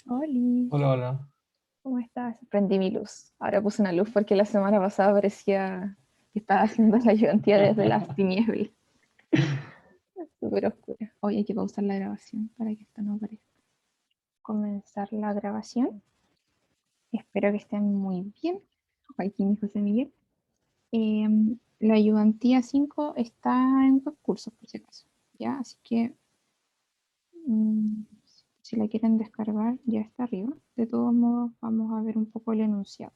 Oli, Hola, hola. ¿cómo estás? Prendí mi luz. Ahora puse una luz porque la semana pasada parecía que estaba haciendo la ayudantía desde las tinieblas. Súper oscura. Hoy hay que pausar la grabación para que esto no aparezca. Comenzar la grabación. Espero que estén muy bien. Joaquín y José Miguel. La ayudantía 5 está en dos cursos, por si acaso. ¿Ya? Así que mm, si la quieren descargar, ya está arriba. De todos modos, vamos a ver un poco el enunciado.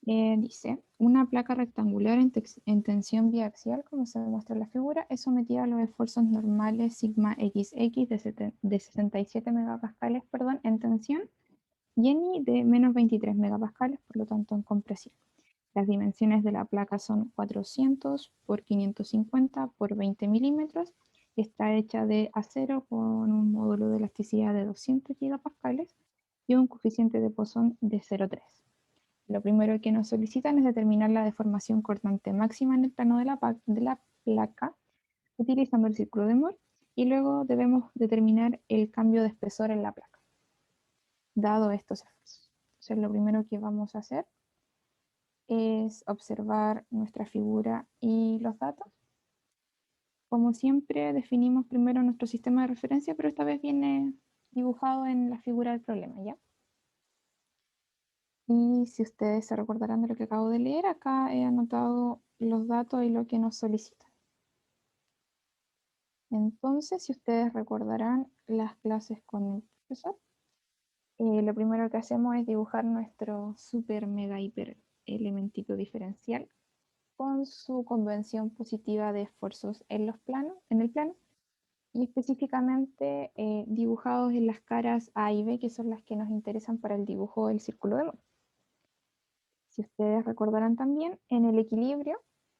Dice, una placa rectangular en tensión biaxial, como se muestra en la figura, es sometida a los esfuerzos normales sigma XX de 67 megapascales, perdón, en tensión y en I de menos 23 megapascales, por lo tanto en compresión. Las dimensiones de la placa son 400 por 550 por 20 milímetros y está hecha de acero con un módulo de elasticidad de 200 gigapascales y un coeficiente de Poisson de 0,3. Lo primero que nos solicitan es determinar la deformación cortante máxima en el plano de la placa utilizando el círculo de Moore y luego debemos determinar el cambio de espesor en la placa, dado estos esfuerzos. Entonces, lo primero que vamos a hacer es observar nuestra figura y los datos. Como siempre, definimos primero nuestro sistema de referencia, pero esta vez viene dibujado en la figura del problema, ¿ya? Y si ustedes se recordarán de lo que acabo de leer, acá he anotado los datos y lo que nos solicitan. Entonces, si ustedes recordarán las clases con el profesor, lo primero que hacemos es dibujar nuestro super mega hiper elementito diferencial con su convención positiva de esfuerzos en el plano, y específicamente dibujados en las caras A y B, que son las que nos interesan para el dibujo del círculo de Moore. Si ustedes recordarán también, en el equilibrio,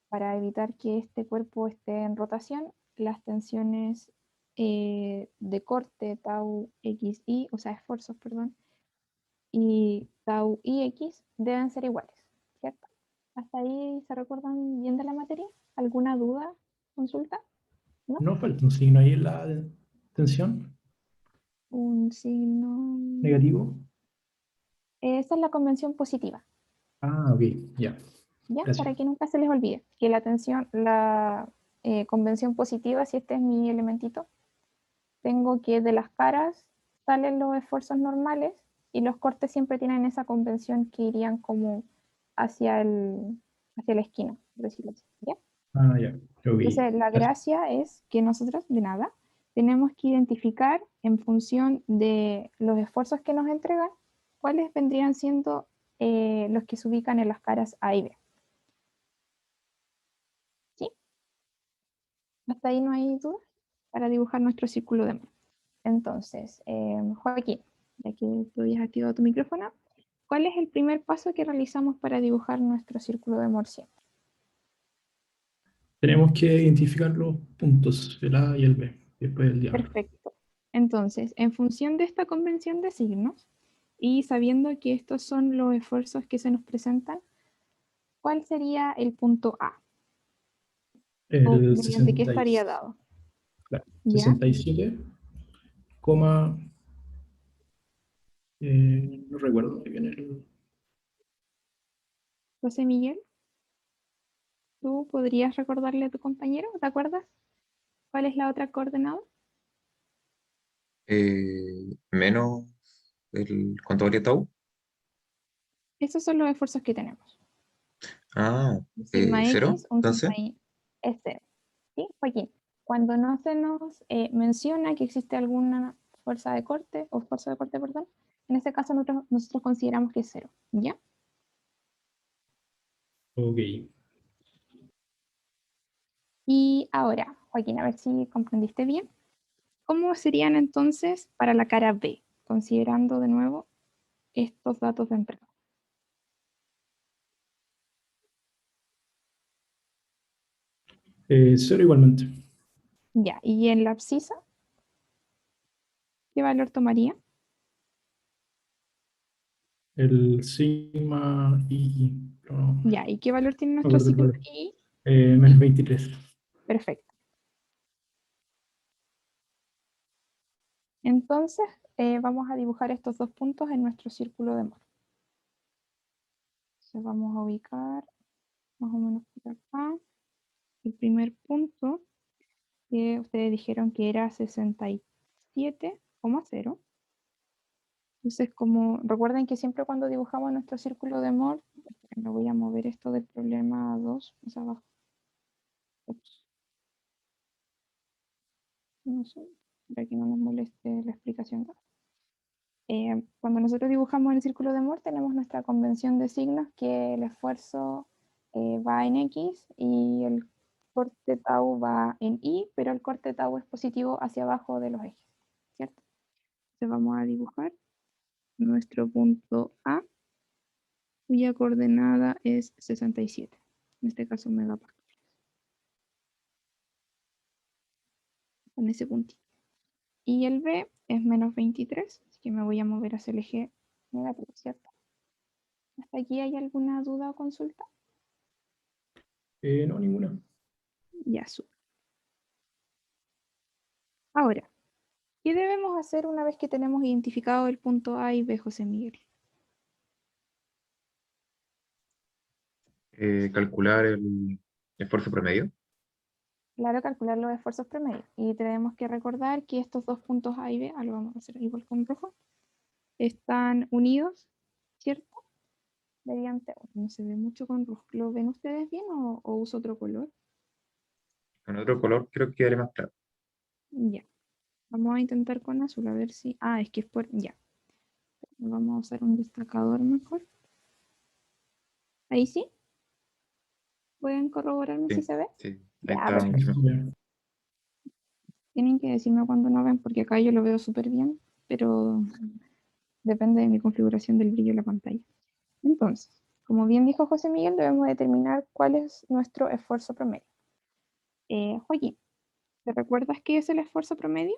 para evitar que este cuerpo esté en rotación, las tensiones de corte tau xi, o sea, esfuerzos, perdón, y tau ix deben ser iguales, ¿cierto? ¿Hasta ahí se recuerdan bien de la materia? ¿Alguna duda? ¿Consulta? ¿No? No falta un signo ahí en la tensión Un signo. negativo. Esa es la convención positiva, Ah, ok, ya. ¿ya? Gracias. Para que nunca se les olvide que la convención positiva, si este es mi elementito, tengo que de las caras salen los esfuerzos normales y los cortes siempre tienen esa convención que irían como hacia hacia la esquina, por decirlo así, ¿ya? Ah, ya. Ok. Entonces, la Gracias. gracia es que nosotros, de nada, tenemos que identificar en función de los esfuerzos que nos entregan, cuáles vendrían siendo los que se ubican en las caras A y B. ¿Sí? Hasta ahí no hay dudas para dibujar nuestro círculo de Moore. Entonces, Joaquín, ya que tú habías activado tu micrófono, ¿cuál es el primer paso que realizamos para dibujar nuestro círculo de Moore siempre? Tenemos que identificar los puntos, el A y el B, después el diámetro. Perfecto. Entonces, en función de esta convención de signos y sabiendo que estos son los esfuerzos que se nos presentan, ¿cuál sería el punto A? ¿O El mediante qué 60 y- estaría dado? claro, ¿Ya? 67, coma, no recuerdo muy bien el... José Miguel, ¿tú podrías recordarle a tu compañero? ¿Te acuerdas? ¿Cuál es la otra coordenada? Menos ¿cuánto varía tau? Esos son los esfuerzos que tenemos. Ah, Un sigma ¿cero? X, un Entonces, sigma Y es cero. ¿Sí, Joaquín? Cuando no se nos menciona que existe alguna fuerza de corte, o fuerza de corte, perdón, En este caso nosotros consideramos que es 0, ¿ya? Ok. Y ahora, Joaquín, a ver si comprendiste bien. ¿Cómo serían entonces para la cara B? Considerando de nuevo estos datos de entrada. Cero igualmente. Ya, y en la abscisa, ¿qué valor tomaría? El sigma y... No, Ya, ¿y qué valor tiene no nuestro acuerdo el sigma valor. I? Menos 23. Perfecto. Entonces, vamos a dibujar estos dos puntos en nuestro círculo de Moore. Entonces vamos a ubicar más o menos por acá. El primer punto, que ustedes dijeron que era 67,0. Entonces, como recuerden que siempre cuando dibujamos nuestro círculo de Moore, me voy a mover esto del problema 2 más abajo. Ups, no sé, para que no nos moleste la explicación. Cuando nosotros dibujamos el círculo de Moore, tenemos nuestra convención de signos que el esfuerzo va en X y el corte tau va en Y, pero el corte tau es positivo hacia abajo de los ejes, ¿cierto? Entonces vamos a dibujar nuestro punto A, cuya coordenada es 67, en este caso megapascales, con ese puntito. Y el B es menos 23, así que me voy a mover hacia el eje negativo, ¿cierto? ¿Hasta aquí hay alguna duda o consulta? No, ninguna. Ya, súper. Ahora, ¿qué debemos hacer una vez que tenemos identificado el punto A y B, José Miguel? Calcular el esfuerzo promedio. Claro, calcular los esfuerzos promedio. Y tenemos que recordar que estos dos puntos A y B, lo vamos a hacer igual con rojo, están unidos, ¿cierto? Mediante, no se ve mucho con rojo. ¿Lo ven ustedes bien o uso otro color? Con otro color creo que quedaría más claro. Ya. Vamos a intentar con azul, a ver si... Ah, es que es por... Ya. Vamos a usar un destacador mejor. Ahí sí. ¿Pueden corroborarme si Sí, se ve? sí, ahí Ya, está mucho perfecto. mejor. Ya. Tienen que decirme cuando no ven, porque acá yo lo veo súper bien, pero depende de mi configuración del brillo de la pantalla. Entonces, como bien dijo José Miguel, debemos determinar cuál es nuestro esfuerzo promedio. Joaquín, ¿te recuerdas qué es el esfuerzo promedio?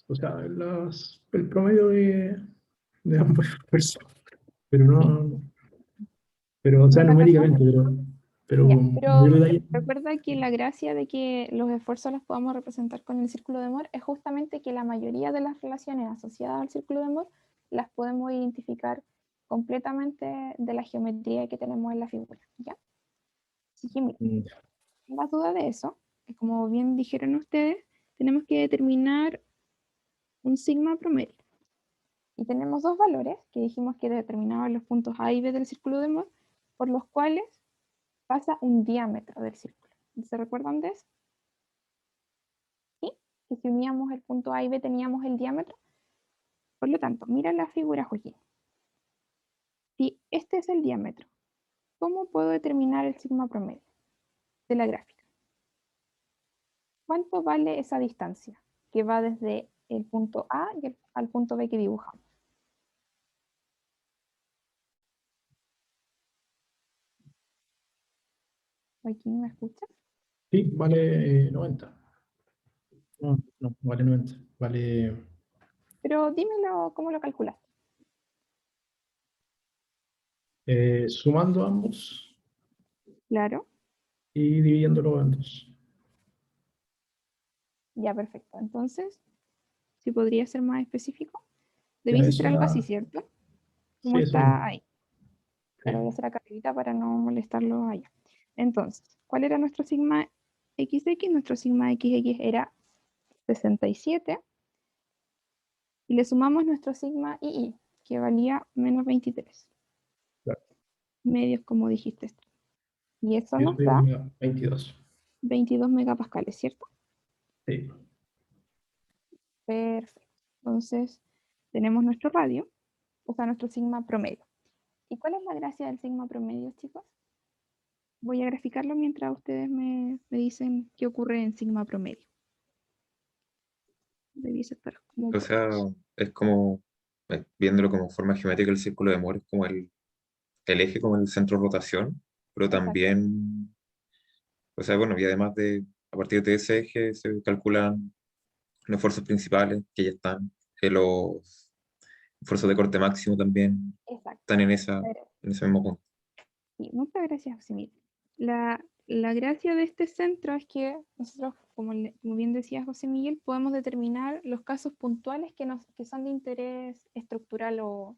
O sea, el promedio de ambos esfuerzos. Pero Sí, no, pero, o sea, no te recuerdo. numéricamente, pero Ya, mayor pero detalle. recuerda que la gracia de que los esfuerzos los podamos representar con el círculo de Moore es justamente que la mayoría de las relaciones asociadas al círculo de Moore las podemos identificar completamente de la geometría que tenemos en la figura, ¿ya? Así que mira, sin la duda de eso, que como bien dijeron ustedes, tenemos que determinar un sigma promedio. Y tenemos dos valores que dijimos que determinaban los puntos A y B del círculo de Moore, por los cuales pasa un diámetro del círculo. ¿Se recuerdan de eso? ¿Sí? Que si uníamos el punto A y B teníamos el diámetro. Por lo tanto, mira la figura, Joaquín. Si este es el diámetro, ¿cómo puedo determinar el sigma promedio de la gráfica? ¿Cuánto vale esa distancia que va desde el punto A al punto B que dibujamos? Joaquín, ¿me escuchas? Sí, vale 90. No, no, vale 90. Vale Pero dímelo, ¿cómo lo calculaste? sumando ambos Claro, y dividiéndolo en dos. ya perfecto. Entonces, si podría ser más específico, Ya, debiese eso ser algo así, da. ¿cierto? Como Sí, eso mismo. está ahí. Ya lo voy a Sí. hacer acá arribita para no molestarlo allá. Entonces, ¿cuál era nuestro sigma XX? Nuestro sigma XX era 67 y le sumamos nuestro sigma II, que valía menos 23 Claro. medios, como dijiste. Y eso Yo nos soy da 22. 22 megapascales, ¿cierto? Sí. Perfecto. Entonces, tenemos nuestro radio, o sea, nuestro sigma promedio. ¿Y cuál es la gracia del sigma promedio, chicos? Voy a graficarlo mientras ustedes me dicen qué ocurre en sigma promedio. Debiese estar como O por sea, aquí. es como, viéndolo como forma geométrica, el círculo de Moore es como el eje, como el centro de rotación, pero Exacto. también, o sea, bueno, y además de, a partir de ese eje se calculan los esfuerzos principales que ya están, que los esfuerzos de corte máximo también Exacto. están Pero, en ese mismo punto. sí, muchas gracias, José. La gracia de este centro es que nosotros, como bien decía José Miguel, podemos determinar los casos puntuales que son de interés estructural o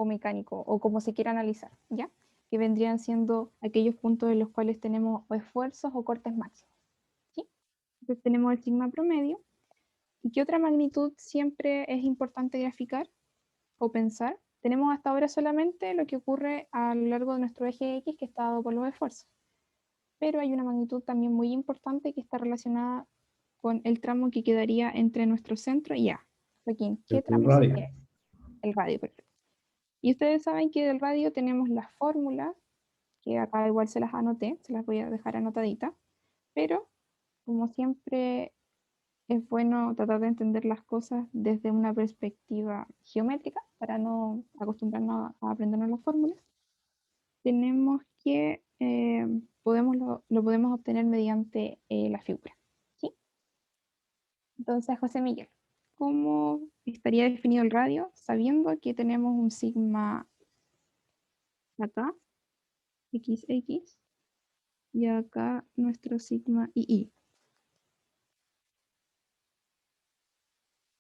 mecánico, o como se quiera analizar, ¿ya? Que vendrían siendo aquellos puntos en los cuales tenemos o esfuerzos o cortes máximos, ¿sí? Entonces tenemos el sigma promedio. ¿Y qué otra magnitud siempre es importante graficar o pensar? Tenemos hasta ahora solamente lo que ocurre a lo largo de nuestro eje X, que está dado por los esfuerzos. Pero hay una magnitud también muy importante que está relacionada con el tramo que quedaría entre nuestro centro y A. Joaquín, ¿qué El tramo radio. sería ese? El radio, perfecto. Y ustedes saben que del radio tenemos las fórmulas, que acá igual se las anoté, se las voy a dejar anotaditas, pero como siempre es bueno tratar de entender las cosas desde una perspectiva geométrica para no acostumbrarnos a aprendernos las fórmulas. Tenemos que lo podemos obtener mediante la figura. ¿Sí? Entonces, José Miguel, ¿cómo estaría definido el radio sabiendo que tenemos un sigma acá, XX, y acá nuestro sigma II?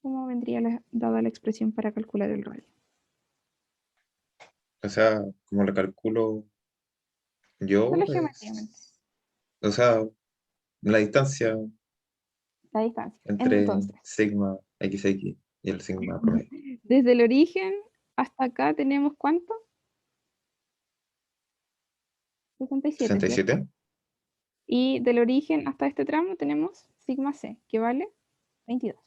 ¿Cómo vendría dada la expresión para calcular el radio? O sea, como lo calculo yo, Solo geométricamente, o sea, la distancia la distancia. entre Entonces, sigma XX y el sigma promedio. desde el origen hasta acá tenemos ¿cuánto? 67, ¿cierto? 67. Y del origen hasta este tramo tenemos sigma c, que vale 22.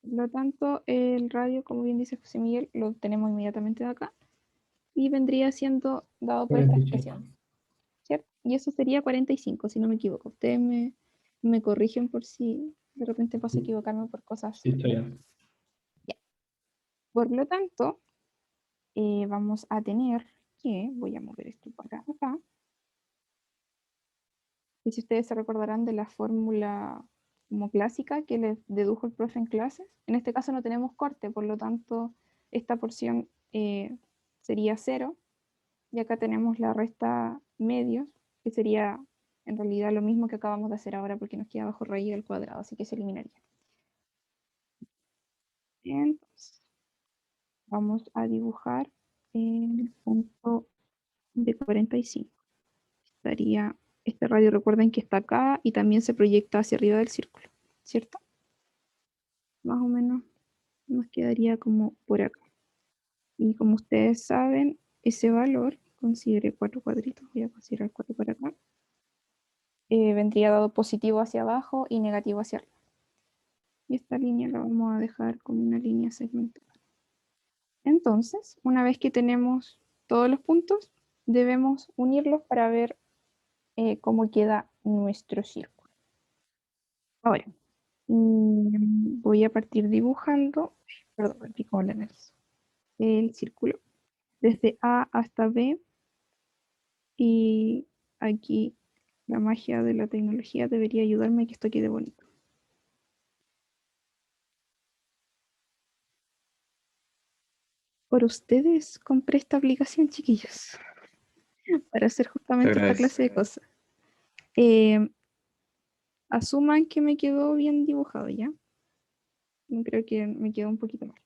Por lo tanto, el radio, como bien dice José Miguel, lo tenemos inmediatamente de acá y vendría siendo dado por esta 45. expresión, ¿cierto? Y eso sería 45, si no me equivoco. Ustedes me corrigen por si de repente paso a equivocarme por cosas. Sí, está bien. Ya. Por lo tanto, vamos a tener que, voy a mover esto para acá, y si ustedes se recordarán de la fórmula como clásica que les dedujo el profe en clases, en este caso no tenemos corte, por lo tanto esta porción sería 0, y acá tenemos la resta medios, que sería en realidad lo mismo que acabamos de hacer ahora porque nos queda bajo raíz al cuadrado, así que se eliminaría. Entonces, vamos a dibujar el punto de 45. Estaría, este radio recuerden que está acá y también se proyecta hacia arriba del círculo, ¿cierto? Más o menos nos quedaría como por acá. Y como ustedes saben, ese valor, considere 4 cuadritos, voy a considerar 4 para acá, vendría dado positivo hacia abajo y negativo hacia arriba. Y esta línea la vamos a dejar como una línea segmentada. Entonces, una vez que tenemos todos los puntos, debemos unirlos para ver cómo queda nuestro círculo. Ahora, voy a partir dibujando, perdón, aquí como la nariz, el círculo, desde A hasta B, y aquí la magia de la tecnología debería ayudarme a que esto quede bonito. Por ustedes compré esta aplicación, chiquillos, para hacer Se justamente esta agradece. clase de cosas. Eh, Asuman que me quedó bien dibujado ya. No creo que me quedó un poquito mal.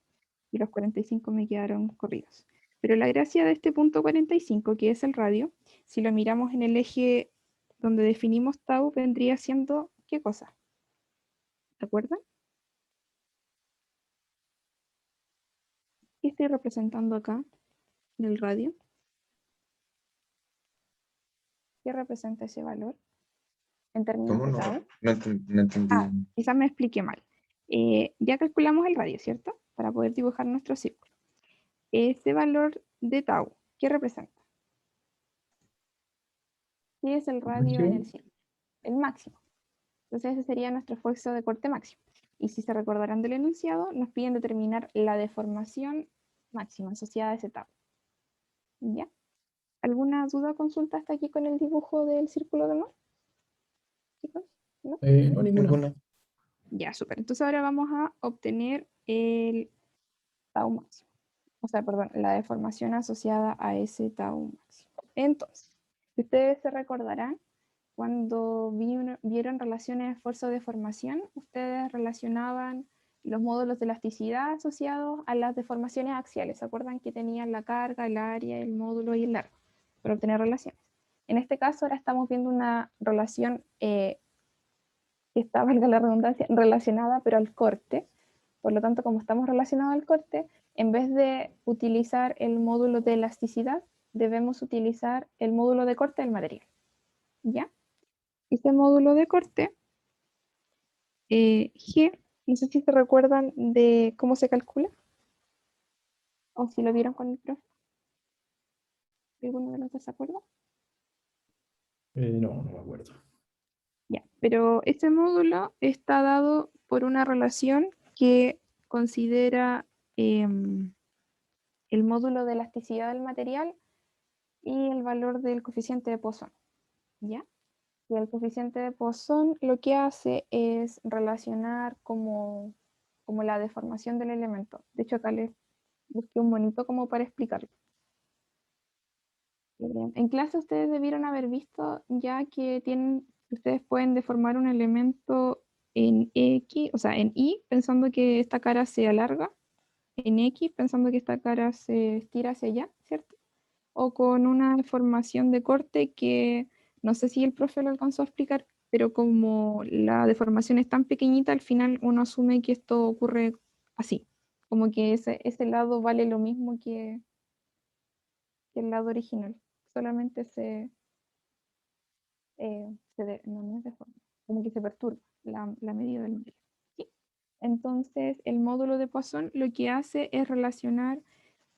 Y los 45 me quedaron corridos. Pero la gracia de este punto 45, que es el radio, si lo miramos en el eje donde definimos tau, vendría siendo ¿qué cosa? ¿De acuerdo? ¿Qué estoy representando acá en el radio? ¿Qué representa ese valor? en términos ¿Cómo de no? tau. No entendí. Ah, quizás me expliqué mal. Ya calculamos el radio, ¿cierto? Para poder dibujar nuestro círculo. Ese valor de tau, ¿qué representa? ¿Qué es el radio en el Máximo. círculo? El máximo. Entonces ese sería nuestro esfuerzo de corte máximo. Y si se recordarán del enunciado, nos piden determinar la deformación máxima asociada a ese tau. ¿Ya? ¿Alguna duda o consulta hasta aquí con el dibujo del círculo de Moore? Chicos, ¿no? No, ninguna. Ninguna. Ya, súper. Entonces ahora vamos a obtener el tau máximo. O sea, perdón, la deformación asociada a ese tau máximo. Entonces, si ustedes se recordarán, cuando vieron relaciones de esfuerzo-deformación, ustedes relacionaban los módulos de elasticidad asociados a las deformaciones axiales. ¿Se acuerdan que tenían la carga, el área, el módulo y el largo para obtener relaciones? En este caso, ahora estamos viendo una relación que está, valga la redundancia, relacionada pero al corte. Por lo tanto, como estamos relacionados al corte, en vez de utilizar el módulo de elasticidad, debemos utilizar el módulo de corte del material. ¿Ya? Este módulo de corte, G, no sé si se recuerdan de cómo se calcula, o si lo vieron con el profe. ¿Alguno de los dos se acuerda? No, no me acuerdo. Ya, pero este módulo está dado por una relación que considera el módulo de elasticidad del material y el valor del coeficiente de Poisson, ¿ya? Y el coeficiente de Poisson lo que hace es relacionar como la deformación del elemento. De hecho, acá les busqué un bonito como para explicarlo. En clase ustedes debieron haber visto ya que ustedes pueden deformar un elemento en X, o sea, en Y, pensando que esta cara se alarga, en X, pensando que esta cara se estira hacia allá, ¿cierto? O con una deformación de corte que no sé si el profe lo alcanzó a explicar, pero como la deformación es tan pequeñita, al final uno asume que esto ocurre así, como que ese lado vale lo mismo que el lado original, solamente no es deforma, como que se perturba la medida del material. ¿Sí? Entonces, el módulo de Poisson lo que hace es relacionar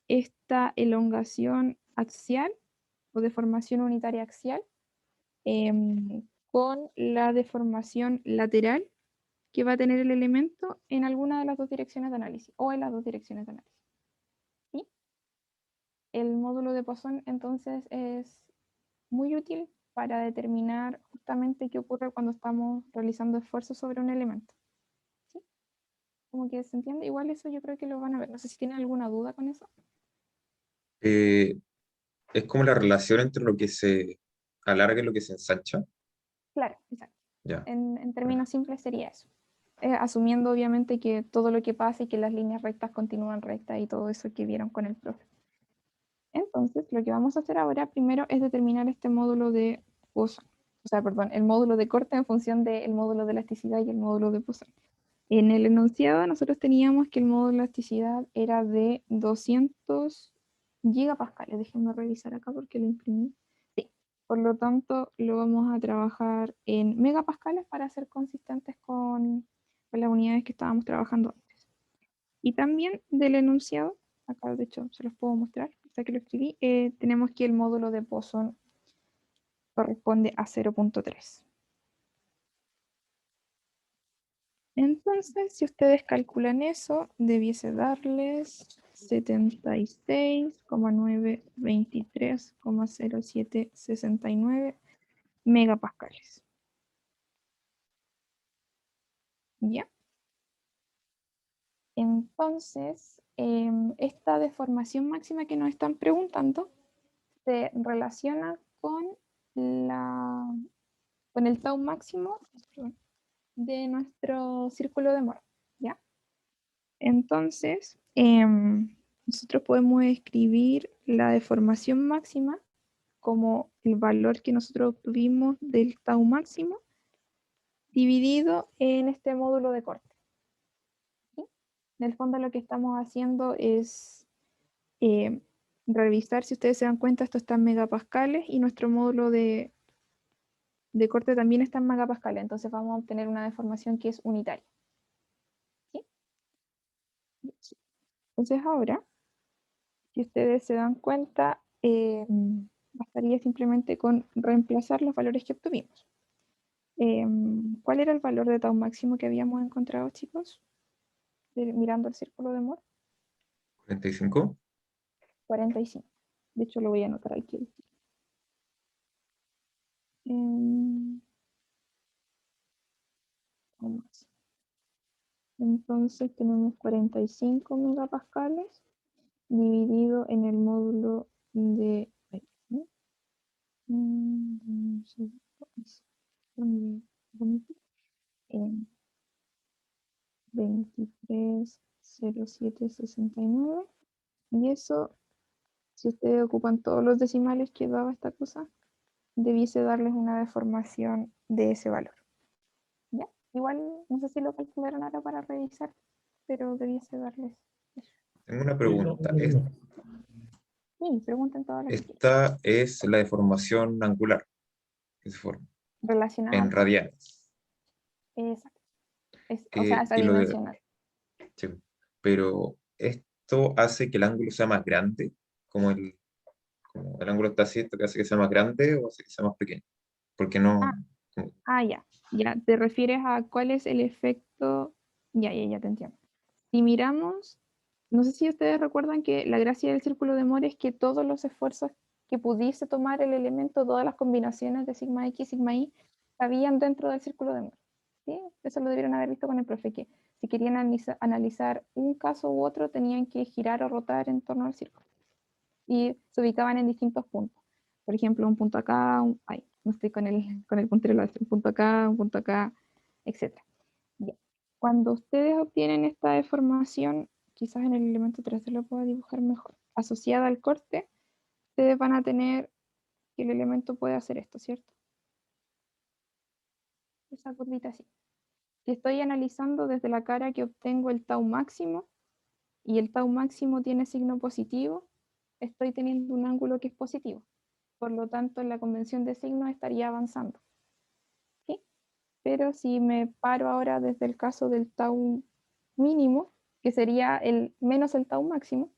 esta elongación axial o deformación unitaria axial con la deformación lateral que va a tener el elemento en alguna de las dos direcciones de análisis o en las dos direcciones de análisis. ¿Sí? El módulo de Poisson entonces es muy útil para determinar justamente qué ocurre cuando estamos realizando esfuerzos sobre un elemento. ¿Sí? Como que se entiende, igual eso yo creo que lo van a ver. No sé si tienen alguna duda con eso. Eh, es como la relación entre lo que se alarga y lo que se ensancha. Claro, exacto. Ya. En términos simples sería eso. Asumiendo obviamente que todo lo que pasa y que las líneas rectas continúan rectas y todo eso que vieron con el profe. Entonces, lo que vamos a hacer ahora primero es determinar este módulo de Poisson. O sea, perdón, el módulo de corte en función del módulo de elasticidad y el módulo de Poisson. En el enunciado nosotros teníamos que el módulo de elasticidad era de 200 gigapascales. Déjenme revisar acá porque lo imprimí. Sí, por lo tanto lo vamos a trabajar en megapascales para ser consistentes con las unidades que estábamos trabajando antes. Y también del enunciado, acá de hecho se los puedo mostrar, hasta que lo escribí, tenemos que el módulo de Poisson corresponde a 0.3. Entonces, si ustedes calculan eso, debiese darles 76,923,0769 megapascales. ¿Ya? Entonces, esta deformación máxima que nos están preguntando se relaciona con el tau máximo de nuestro círculo de Moore. ¿Ya? Entonces, nosotros podemos escribir la deformación máxima como el valor que nosotros obtuvimos del tau máximo dividido en este módulo de corte. ¿Sí? En el fondo lo que estamos haciendo es eh, revisar, si ustedes se dan cuenta, esto está en megapascales y nuestro módulo de de corte también está en megapascales, entonces vamos a obtener una deformación que es unitaria. ¿Sí? Entonces ahora, si ustedes se dan cuenta, bastaría simplemente con reemplazar los valores que obtuvimos. ¿Cuál era el valor de tau máximo que habíamos encontrado, chicos? Mirando el círculo de Moore. 45. 45. De hecho, lo voy a anotar aquí. Tau máximo. Entonces tenemos 45 megapascales dividido en el módulo de... ¿no? 230769. Y eso, si ustedes ocupan todos los decimales que daba esta cosa, debiese darles una deformación de ese valor. ¿Ya? Igual, no sé si lo calcularon ahora para revisar, pero debiese darles eso. Tengo una Sí, pregunta. lo mismo. Sí, pregunten todo lo que quieran. Esta es la deformación angular que se forma Relacionada en al tau. radianes. Exacto. O sea, es Y adimensional. sí, pero esto hace que el ángulo sea más grande, como el ángulo está así, esto que hace que sea más grande o hace que sea más pequeño. Porque no, como- Ya. Ya, te refieres a cuál es el efecto. Ya te entiendo. Si miramos, no sé si ustedes recuerdan que la gracia del círculo de Moore es que todos los esfuerzos que pudiese tomar el elemento, todas las combinaciones de sigma X, sigma Y, cabían dentro del círculo de Moore. ¿Sí? Eso lo debieron haber visto con el profe, que si querían analizar un caso u otro, tenían que girar o rotar en torno al círculo. Y se ubicaban en distintos puntos. Por ejemplo, un punto acá, no estoy con el puntero láser, un punto acá, etc. Ya. Cuando ustedes obtienen esta deformación, quizás en el elemento 3D lo pueda dibujar mejor, asociada al corte, ustedes van a tener que el elemento puede hacer esto, ¿cierto? Esa curvita así. Si estoy analizando desde la cara que obtengo el tau máximo, y el tau máximo tiene signo positivo, estoy teniendo un ángulo que es positivo. Por lo tanto, en la convención de signos estaría avanzando. ¿Sí? Pero si me paro ahora desde el caso del tau mínimo, que sería el menos el tau máximo,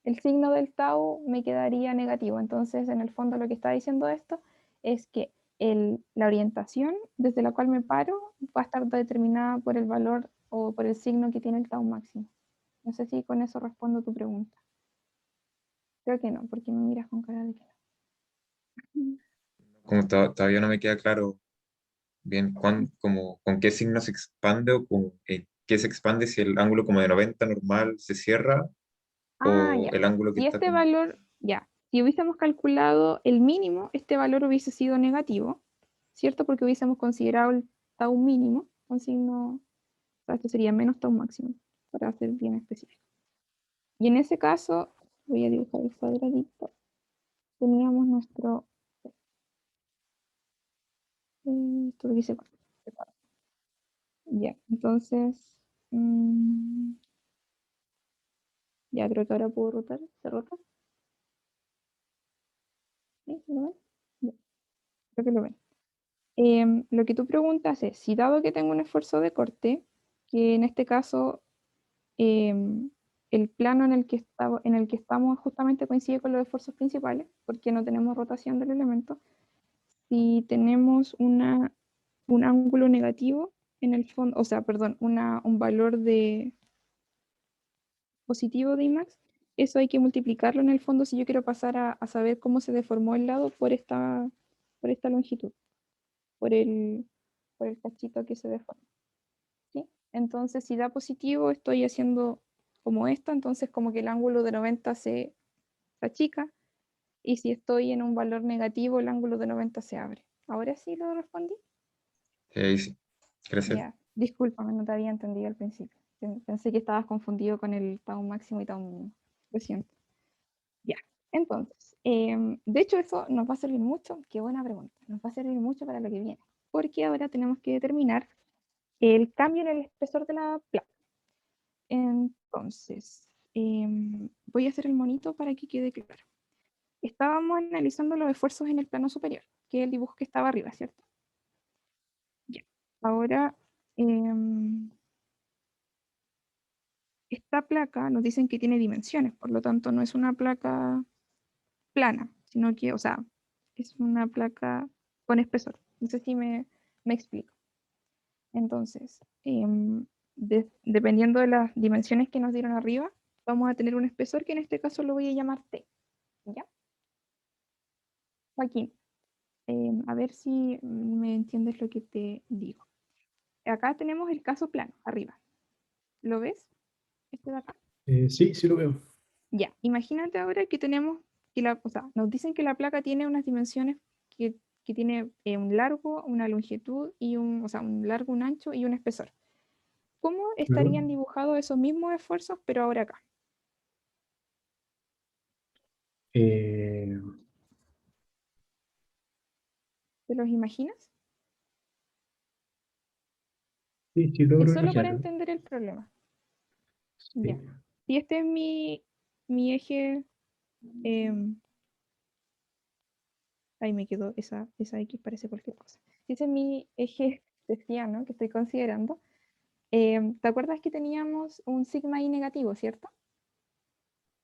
el signo del tau me quedaría negativo. Entonces, en el fondo lo que está diciendo esto es que la orientación desde la cual me paro va a estar determinada por el valor o por el signo que tiene el tau máximo. No sé si con eso respondo tu pregunta. Creo que no, porque me miras con cara de que no. como todavía no me queda claro bien con qué signo se expande o con qué se expande si el ángulo como de 90 normal se cierra o Ya. el ángulo que Si está este como... valor, si hubiésemos calculado el mínimo, este valor hubiese sido negativo, ¿cierto? Porque hubiésemos considerado el tau mínimo con signo, o sea, esto sería menos tau máximo, para ser bien específico. Y en ese caso, voy a dibujar el cuadradito. Teníamos nuestro, esto lo hice separado. Ya, entonces, ya creo que ahora puedo rotar, ¿se rota? ¿Sí? ¿Lo ven? Ya, creo que lo ven. Lo que tú preguntas es, si dado que tengo un esfuerzo de corte, que en este caso el plano en el que estamos justamente coincide con los esfuerzos principales, porque no tenemos rotación del elemento, si tenemos un ángulo negativo en el fondo, o sea, perdón, un valor de positivo de Imax, eso hay que multiplicarlo en el fondo si yo quiero pasar a saber cómo se deformó el lado por esta longitud, por el, por el cachito que se deforma. ¿Sí? Entonces, si da positivo, estoy haciendo como esto, entonces como que el ángulo de 90 se achica, y si estoy en un valor negativo, el ángulo de 90 se abre. ¿Ahora sí lo respondí? Sí, gracias. Ya, discúlpame, no te había entendido al principio. Pensé que estabas confundido con el tau máximo y tau mínimo. Lo siento. Ya, entonces, de hecho eso nos va a servir mucho, qué buena pregunta, nos va a servir mucho para lo que viene, porque ahora tenemos que determinar el cambio en el espesor de la placa. Entonces, voy a hacer el monito para que quede claro. Estábamos analizando los esfuerzos en el plano superior, que el dibujo que estaba arriba, ¿cierto? Ya. Ahora, esta placa nos dicen que tiene dimensiones, por lo tanto no es una placa plana, sino que, o sea, es una placa con espesor. No sé si me explico. Entonces, dependiendo de las dimensiones que nos dieron arriba, vamos a tener un espesor que en este caso lo voy a llamar T. ¿Ya? Joaquín, a ver si me entiendes lo que te digo. Acá tenemos el caso plano, arriba. ¿Lo ves? Este de acá. Sí, sí lo veo. Ya, imagínate ahora que tenemos, o sea, nos dicen que la placa tiene unas dimensiones que tiene un largo, una longitud y o sea, un largo, un ancho y un espesor. ¿Cómo Claro. estarían dibujados esos mismos esfuerzos, pero ahora acá? Eh, ¿Te los imaginas? sí, sí Es logro solo para imaginarlo. entender el problema. Ya. Sí, Si este es mi eje, em, ahí me quedó esa X, parece cualquier cosa. Si ese es mi eje testiano que estoy considerando, ¿te acuerdas que teníamos un sigma i negativo, cierto?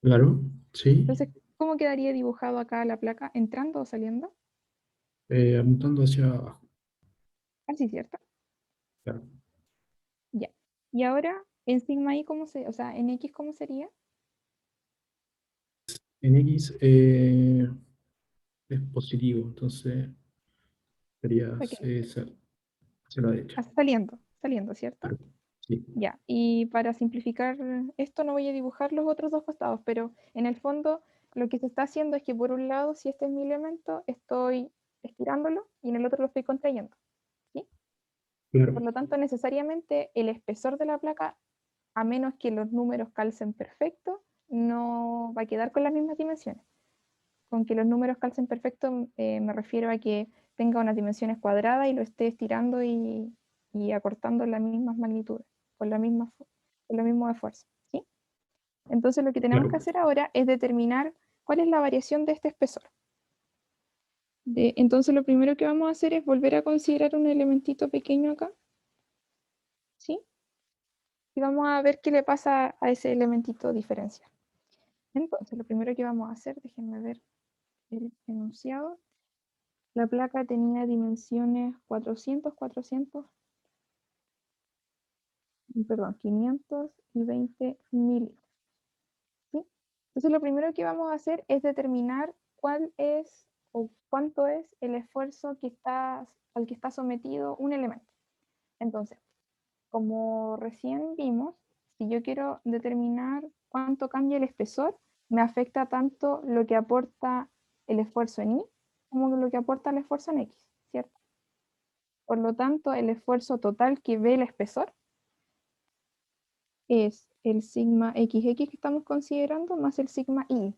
claro, sí. Entonces, ¿cómo quedaría dibujado acá la placa? ¿Entrando o saliendo? Apuntando hacia abajo. Así, ¿cierto? Claro. Ya. Y ahora, en sigma i, o sea, en X, ¿cómo sería? En X es positivo, entonces sería Ok. hacia la derecha. Saliendo, ¿cierto? Claro. Sí, Ya, y para simplificar esto no voy a dibujar los otros dos costados, pero en el fondo lo que se está haciendo es que por un lado, si este es mi elemento, estoy estirándolo y en el otro lo estoy contrayendo, ¿sí? claro, Por lo tanto, necesariamente el espesor de la placa, a menos que los números calcen perfecto, no va a quedar con las mismas dimensiones. Con que los números calcen perfecto, me refiero a que tenga unas dimensiones cuadradas y lo esté estirando y acortando las mismas magnitudes, con con los mismos esfuerzos, ¿sí? Entonces lo que tenemos que claro. hacer ahora es determinar cuál es la variación de este espesor. Entonces lo primero que vamos a hacer es volver a considerar un elementito pequeño acá, ¿sí? Y vamos a ver qué le pasa a ese elementito diferencial. Entonces lo primero que vamos a hacer, déjenme ver el enunciado. La placa tenía dimensiones 520 milímetros, ¿sí? Entonces lo primero que vamos a hacer es determinar cuál es o cuánto es el esfuerzo al que está sometido un elemento. Entonces, como recién vimos, si yo quiero determinar cuánto cambia el espesor, me afecta tanto lo que aporta el esfuerzo en Y como lo que aporta el esfuerzo en X, ¿cierto? Por lo tanto, el esfuerzo total que ve el espesor es el sigma XX que estamos considerando más el sigma Y.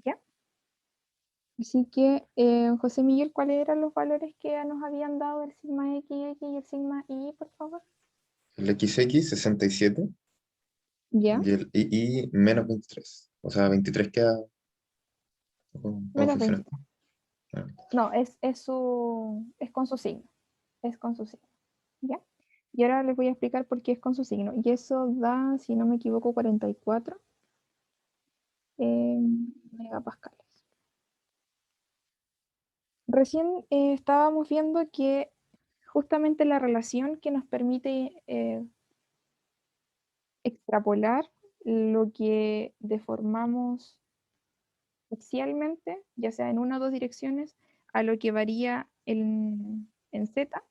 ¿Ya? Así que, José Miguel, ¿cuáles eran los valores que nos habían dado el sigma XX y el sigma Y, por favor? El XX 67 ¿Ya? y el II menos 23. O sea, 23 queda. ¿Cómo Menos funciona 20. esto? Ah, No, es con su signo. Es con su signo. ¿Ya? Y ahora les voy a explicar por qué es con su signo. Y eso da, si no me equivoco, 44 megapascales. Recién estábamos viendo que justamente la relación que nos permite extrapolar lo que deformamos axialmente, ya sea en una o dos direcciones, a lo que varía en Z,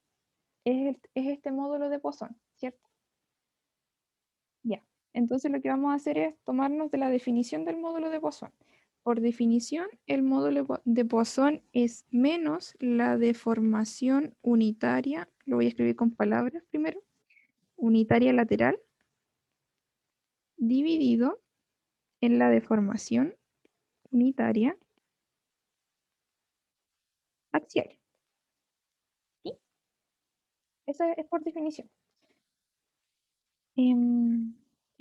es este módulo de Poisson, ¿cierto? Ya. Entonces lo que vamos a hacer es tomarnos de la definición del módulo de Poisson. Por definición, el módulo de Poisson es menos la deformación unitaria, lo voy a escribir con palabras primero, unitaria lateral, dividido en la deformación unitaria axial. ¿Sí? Eso es por definición. En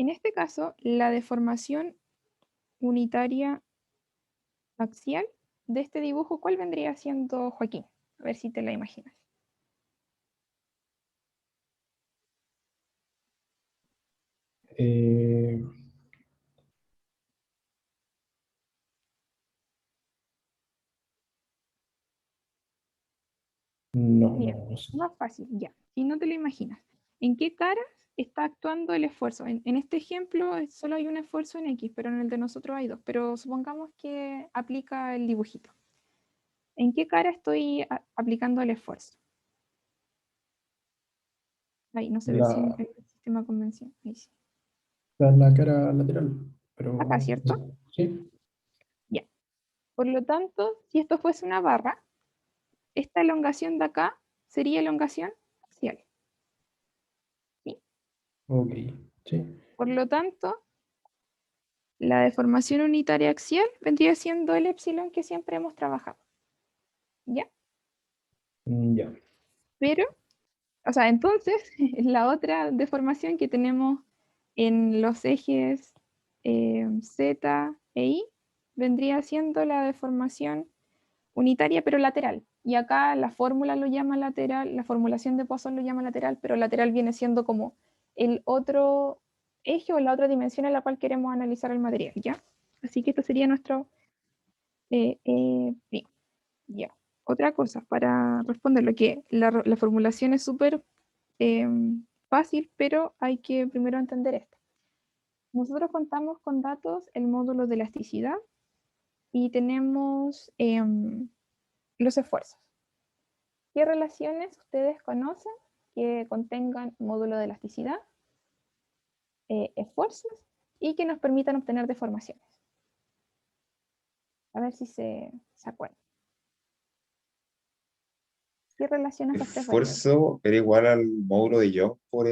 este caso, la deformación unitaria axial de este dibujo, ¿cuál vendría siendo Joaquín? A ver si te la imaginas. Eh, no, Bien, no sé. más fácil, ya. Si no te lo imaginas, ¿en qué caras está actuando el esfuerzo? En este ejemplo solo hay un esfuerzo en X, pero en el de nosotros hay dos. Pero supongamos que aplica el dibujito. ¿En qué cara estoy aplicando el esfuerzo? Ahí no se ve si La, el sistema convención. Ahí sí. la cara lateral, Acá, pero ¿cierto? sí, Ya. Por lo tanto, si esto fuese una barra, esta elongación de acá sería elongación axial. ¿Sí? ok, sí, Por lo tanto, la deformación unitaria axial vendría siendo el epsilon que siempre hemos trabajado. ¿Ya? ya. Pero, o sea, entonces, la otra deformación que tenemos en los ejes Z e Y vendría siendo la deformación unitaria pero lateral. Y acá la fórmula lo llama lateral, la formulación de Poisson lo llama lateral, pero lateral viene siendo como el otro eje o la otra dimensión en la cual queremos analizar el material, ¿ya? Así que esto sería nuestro primo, ¿ya? Otra cosa, para responder lo que la formulación es súper eh, fácil, pero hay que primero entender esto. Nosotros contamos con datos, el módulo de elasticidad, y tenemos los esfuerzos. ¿Qué relaciones ustedes conocen que contengan módulo de elasticidad, esfuerzos y que nos permitan obtener deformaciones? A ver si se acuerdan. ¿Qué relaciona esas tres variables? Esfuerzo era igual al módulo de Young por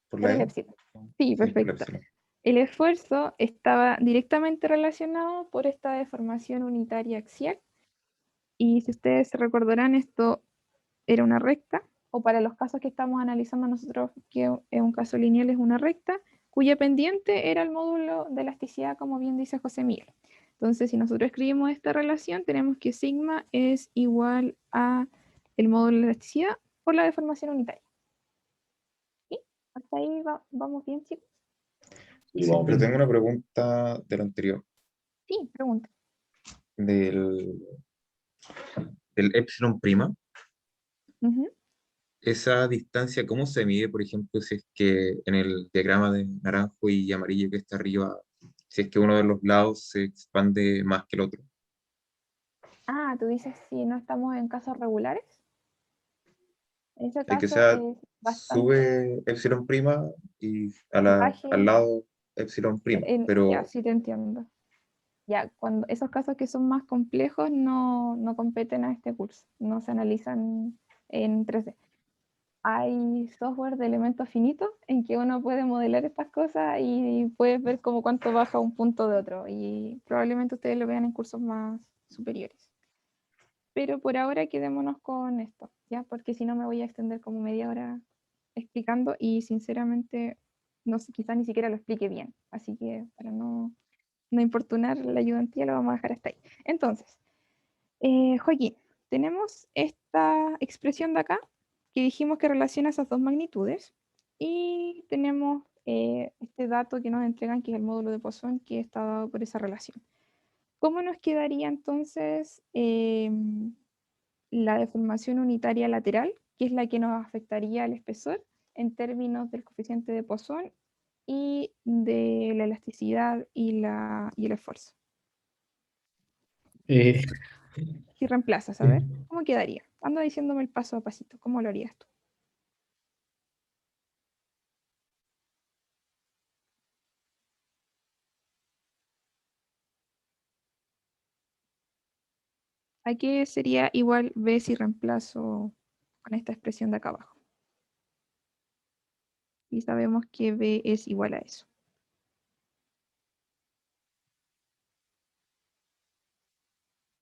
Por la el E. epsilon. Sí, Sí, por la perfecto. epsilon. El esfuerzo estaba directamente relacionado por esta deformación unitaria axial. Y si ustedes se recordarán, esto era una recta, o para los casos que estamos analizando nosotros, que es un caso lineal, es una recta, cuya pendiente era el módulo de elasticidad, como bien dice José Miguel. Entonces, si nosotros escribimos esta relación, tenemos que sigma es igual a el módulo de elasticidad por la deformación unitaria. ¿Sí? Hasta ahí vamos bien, chicos. Sí, Sí, vamos pero tengo bien. una pregunta de lo anterior, Sí, pregunta. del, del epsilon prima. Ujú. Esa distancia, ¿cómo se mide, por ejemplo, si es que en el diagrama de naranjo y amarillo que está arriba, si es que uno de los lados se expande más que el otro? Ah, tú dices si no estamos en casos regulares. En ese Que caso sea, es bastante sube epsilon prima y al baje. lado epsilon prima, Ya, pero sí te entiendo. Ya, cuando esos casos que son más complejos no competen a este curso, no se analizan en 3D. Hay software de elementos finitos en que uno puede modelar estas cosas y puedes ver como cuánto baja un punto de otro. Y probablemente ustedes lo vean en cursos más superiores. Pero por ahora quedémonos con esto, ¿ya? Porque si no me voy a extender como media hora explicando y sinceramente no sé, quizás ni siquiera lo explique bien. Así que para no importunar la ayudantía lo vamos a dejar hasta ahí. Entonces, Joaquín, tenemos esta expresión de acá que dijimos que relaciona esas dos magnitudes y tenemos este dato que nos entregan que es el módulo de Poisson que está dado por esa relación. ¿Cómo nos quedaría entonces la deformación unitaria lateral, que es la que nos afectaría al espesor en términos del coeficiente de Poisson y de la elasticidad y el esfuerzo? Eh, Si reemplazas, a ver, sí. ¿cómo quedaría? Anda diciéndome el paso a pasito, ¿cómo lo harías tú? ¿A qué sería igual B si reemplazo con esta expresión de acá abajo? Y sabemos que B es igual a eso.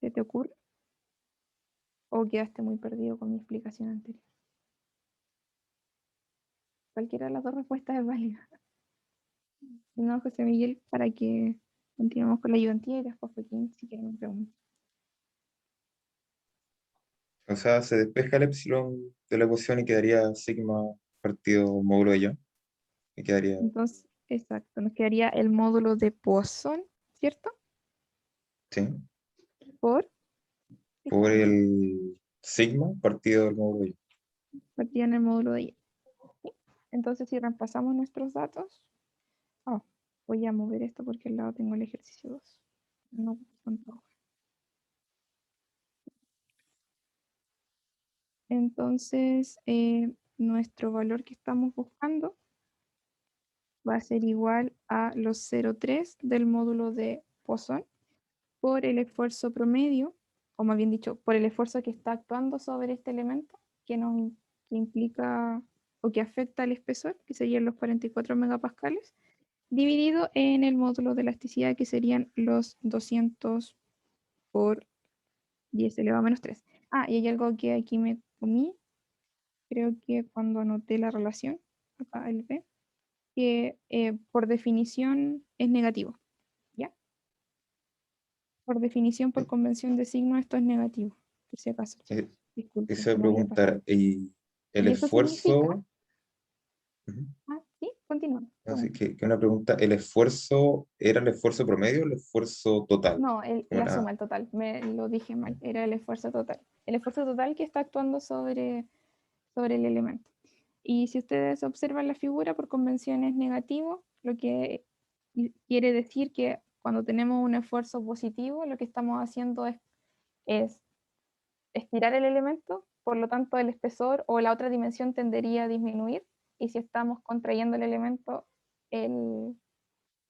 ¿Se te ocurre? ¿O quedaste muy perdido con mi explicación anterior? Cualquiera de las dos respuestas es válida. Si no, José Miguel, para que Continuamos con la ayudantía y después Joaquín, si quieren me preguntan. O sea, se despeja el epsilon de la ecuación y quedaría sigma partido módulo de Young. Y quedaría, Entonces, exacto, nos quedaría el módulo de Poisson, ¿cierto? sí, Por por el sigma partido del módulo de Young. partida en el módulo de Y. ¿Sí? Entonces, si reemplazamos nuestros datos, voy a mover esto porque al lado tengo el ejercicio 2. No, tanto. Entonces, nuestro valor que estamos buscando va a ser igual a los 0,3 del módulo de Poisson por el esfuerzo promedio, o más bien dicho, por el esfuerzo que está actuando sobre este elemento que implica o que afecta al espesor, que serían los 44 megapascales, dividido en el módulo de elasticidad, que serían los 200 por 10 elevado a menos 3. Y hay algo que aquí me comí, creo que cuando anoté la relación, acá el B, que por definición es negativo, ¿ya? Por definición, por convención de signo, esto es negativo, por si acaso, chicos. Eh, Disculpen, Esa se me había preguntar, pasado. ¿y el Y eso significa, esfuerzo? Ujú. sí, continúa. Así Pregunta. que una pregunta, ¿el esfuerzo era el esfuerzo promedio o el esfuerzo total? No, Como la suma, el total, me lo dije mal, era el esfuerzo total. El esfuerzo total que está actuando sobre el elemento. Y si ustedes observan la figura, por convención es negativo, lo que quiere decir que cuando tenemos un esfuerzo positivo, lo que estamos haciendo es estirar el elemento, por lo tanto el espesor o la otra dimensión tendería a disminuir, y si estamos contrayendo el elemento, el,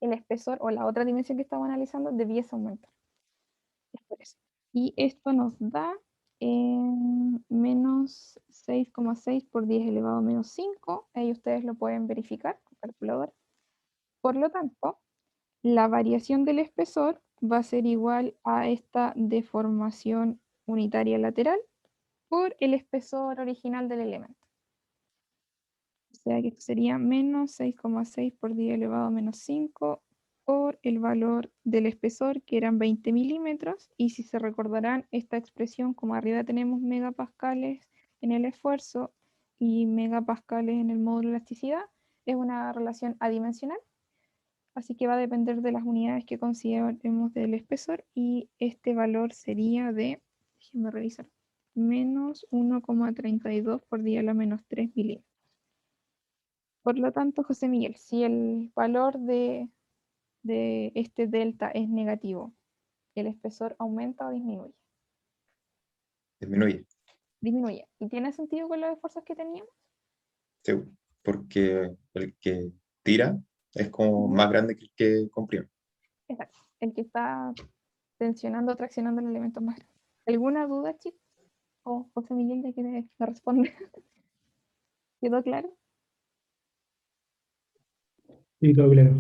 el espesor o la otra dimensión que estamos analizando debiese aumentar. Es por eso. Y esto nos da menos 6,6 por 10 elevado a menos 5. Ahí ustedes lo pueden verificar con calculadora. Por lo tanto, la variación del espesor va a ser igual a esta deformación unitaria lateral por el espesor original del elemento. O sea que esto sería menos 6,6 por 10 elevado a menos 5 por el valor del espesor, que eran 20 milímetros. Y si se recordarán, esta expresión, como arriba tenemos megapascales en el esfuerzo y megapascales en el módulo de elasticidad, es una relación adimensional. Así que va a depender de las unidades que consideremos del espesor, y este valor sería de, déjenme revisar, menos 1,32 por 10 a la menos 3 milímetros. Por lo tanto, José Miguel, si el valor de este delta es negativo, ¿el espesor aumenta o disminuye? Disminuye, Disminuye. ¿Y tiene sentido con los esfuerzos que teníamos? sí, porque el que tira es como Ujú. más grande que el que comprime. Exacto. El que está tensionando, traccionando el elemento más grande. ¿Alguna duda, chicos? O José Miguel, ya que me responde. ¿Quedó claro? Sí, todo claro.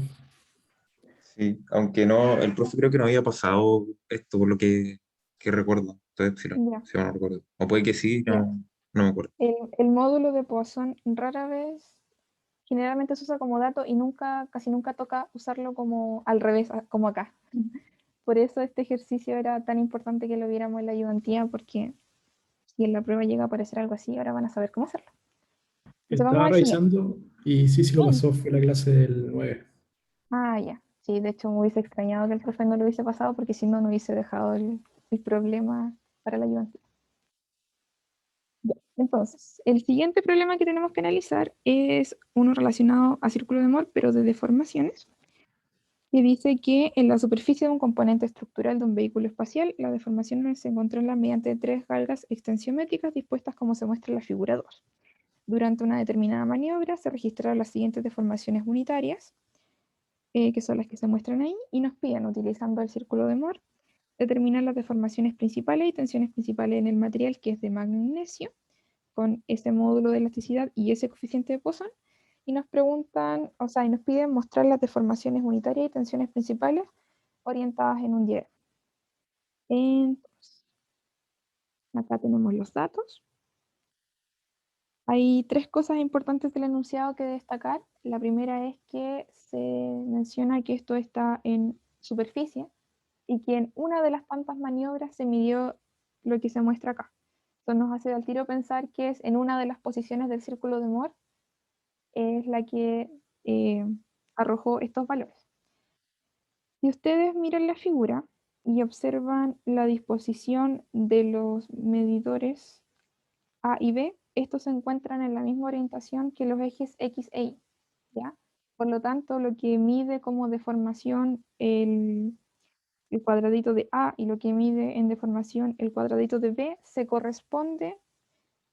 Sí, aunque no, el profe creo que no había pasado esto, por lo que recuerdo. Entonces, sí, Ya, si no recuerdo. O puede que sí, ya. no me acuerdo. El módulo de Poisson rara vez, generalmente se usa como dato y nunca, casi nunca toca usarlo como al revés, como acá. Por eso este ejercicio era tan importante que lo viéramos en la ayudantía, porque si en la prueba llega a aparecer algo así, ahora van a saber cómo hacerlo. Entonces vamos Estaba al siguiente. revisando y sí, sí lo Sí. pasó, fue la clase del 9. Ya. Sí, de hecho me hubiese extrañado que el profe no lo hubiese pasado, porque si no, no hubiese dejado el problema para la ayudantía. Ya. Entonces, el siguiente problema que tenemos que analizar es uno relacionado a círculo de Moore, pero de deformaciones, que dice que en la superficie de un componente estructural de un vehículo espacial, la deformación se controla mediante tres galgas extensiométricas dispuestas como se muestra en la figura 2. Durante una determinada maniobra se registraron las siguientes deformaciones unitarias, que son las que se muestran ahí, y nos piden, utilizando el círculo de Moore, determinar las deformaciones principales y tensiones principales en el material, que es de magnesio, con ese módulo de elasticidad y ese coeficiente de Poisson, y nos preguntan, o sea, y nos piden mostrar las deformaciones unitarias y tensiones principales orientadas en un diagrama. Entonces, acá tenemos los datos. Hay tres cosas importantes del enunciado que destacar. La primera es que se menciona que esto está en superficie y que en una de las tantas maniobras se midió lo que se muestra acá. Esto nos hace al tiro pensar que es en una de las posiciones del círculo de Moore es la que arrojó estos valores. Si ustedes miran la figura y observan la disposición de los medidores A y B, estos se encuentran en la misma orientación que los ejes X e Y, ¿ya? Por lo tanto, lo que mide como deformación el cuadradito de A y lo que mide en deformación el cuadradito de B se corresponde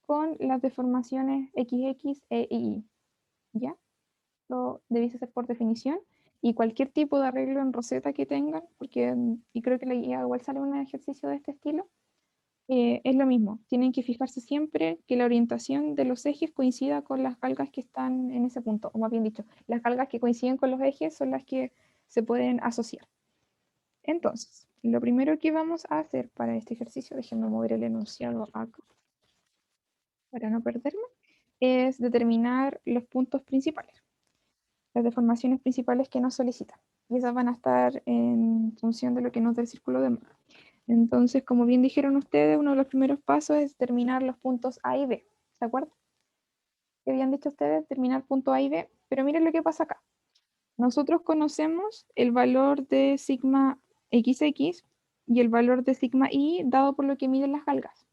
con las deformaciones XX e Y, ¿ya? Lo debéis hacer por definición y cualquier tipo de arreglo en roseta que tengan, porque y creo que la guía igual sale un ejercicio de este estilo, es lo mismo. Tienen que fijarse siempre que la orientación de los ejes coincida con las galgas que están en ese punto, o más bien dicho, las galgas que coinciden con los ejes son las que se pueden asociar. Entonces, lo primero que vamos a hacer para este ejercicio, déjenme mover el enunciado acá para no perderme, es determinar los puntos principales, las deformaciones principales que nos solicitan. Y esas van a estar en función de lo que nos da el círculo de Moore. Entonces, como bien dijeron ustedes, uno de los primeros pasos es determinar los puntos A y B. ¿De acuerdo? ¿Qué habían dicho ustedes? Determinar punto A y B. Pero miren lo que pasa acá. Nosotros conocemos el valor de sigma XX y el valor de sigma Y dado por lo que miden las algas.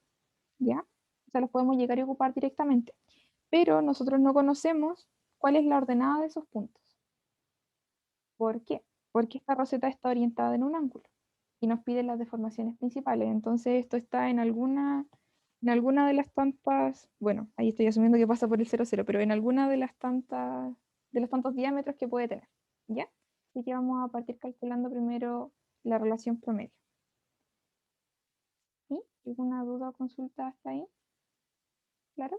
¿Ya? O sea, los podemos llegar a ocupar directamente. Pero nosotros no conocemos cuál es la ordenada de esos puntos. ¿Por qué? Porque esta roseta está orientada en un ángulo y nos pide las deformaciones principales. Entonces esto está en alguna de las tantas, bueno, ahí estoy asumiendo que pasa por el 0,0, pero en alguna de las tantas, de los tantos diámetros que puede tener. ¿Ya? Así que vamos a partir calculando primero la relación promedio. ¿Sí? ¿Alguna duda o consulta hasta ahí? ¿Claro?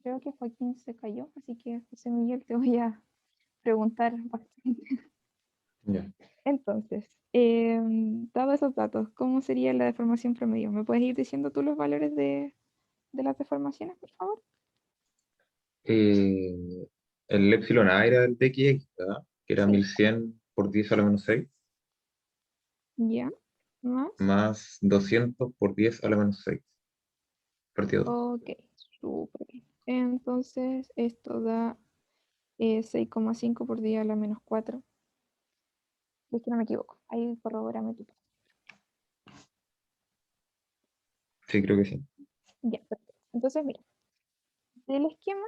Creo que Joaquín se cayó, así que José Miguel te voy a preguntar bastante. Ya. Entonces, dados esos datos, ¿cómo sería la deformación promedio? ¿Me puedes ir diciendo tú los valores de las deformaciones, por favor? Eh, el epsilon A era el DXX, ¿verdad? Que era Sí. 1100 por 10 a la menos 6, ¿Ya? ¿Más? más 200 por 10 a la menos 6, partido 2. Ok, súper. Entonces, esto da 6,5 por día a la menos 4. Es que no me equivoco. Ahí corrobórame tú. Sí, creo que sí. Ya, perfecto. Entonces, mira, del esquema,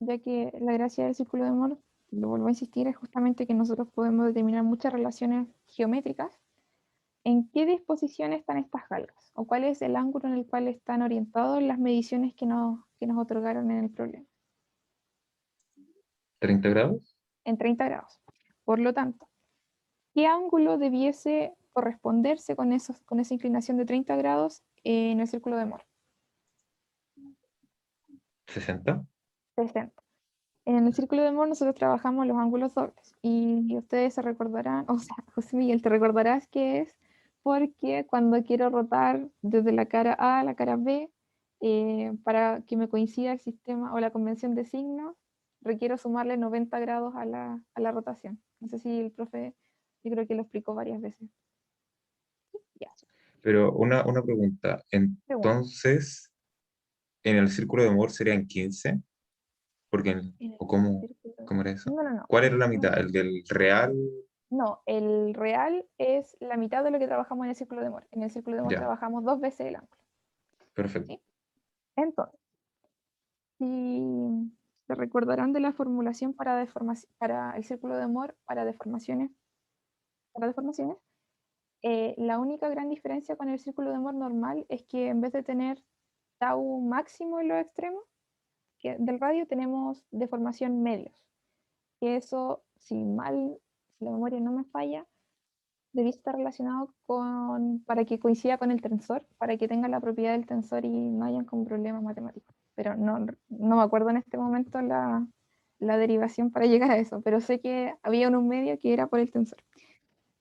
ya que la gracia del círculo de Moore, lo vuelvo a insistir, es justamente que nosotros podemos determinar muchas relaciones geométricas. ¿En qué disposición están estas galgas? ¿O cuál es el ángulo en el cual están orientadas las mediciones que nos otorgaron en el problema? 30 grados. En 30 grados. Por lo tanto, ¿qué ángulo debiese corresponderse con esa inclinación de 30 grados en el círculo de Moore? 60. 60. En el círculo de Moore nosotros trabajamos los ángulos dobles y ustedes se recordarán, o sea, José Miguel, te recordarás que es porque cuando quiero rotar desde la cara A a la cara B, para que me coincida el sistema o la convención de signos, requiero sumarle 90 grados a la rotación. No sé si el profe, yo creo que lo explicó varias veces. Ya, Pero una pregunta. pregunta. Entonces, en el círculo de Moore serían 15, porque, En el o cómo, círculo de cómo era Moore. eso. No, no, no. ¿Cuál era la No, mitad? ¿El del real? no, el real es la mitad de lo que trabajamos en el círculo de Moore. En el círculo de Moore Ya, trabajamos dos veces el ángulo. perfecto. ¿Sí? Entonces, si se recordarán de la formulación para el círculo de Moore para deformaciones, la única gran diferencia con el círculo de Moore normal es que en vez de tener tau máximo en los extremos del radio, tenemos deformación medios. Que eso, si la memoria no me falla, debía estar relacionado para que coincida con el tensor, para que tenga la propiedad del tensor y no hayan con problemas matemáticos. Pero no me acuerdo en este momento la derivación para llegar a eso, pero sé que había un medio que era por el tensor.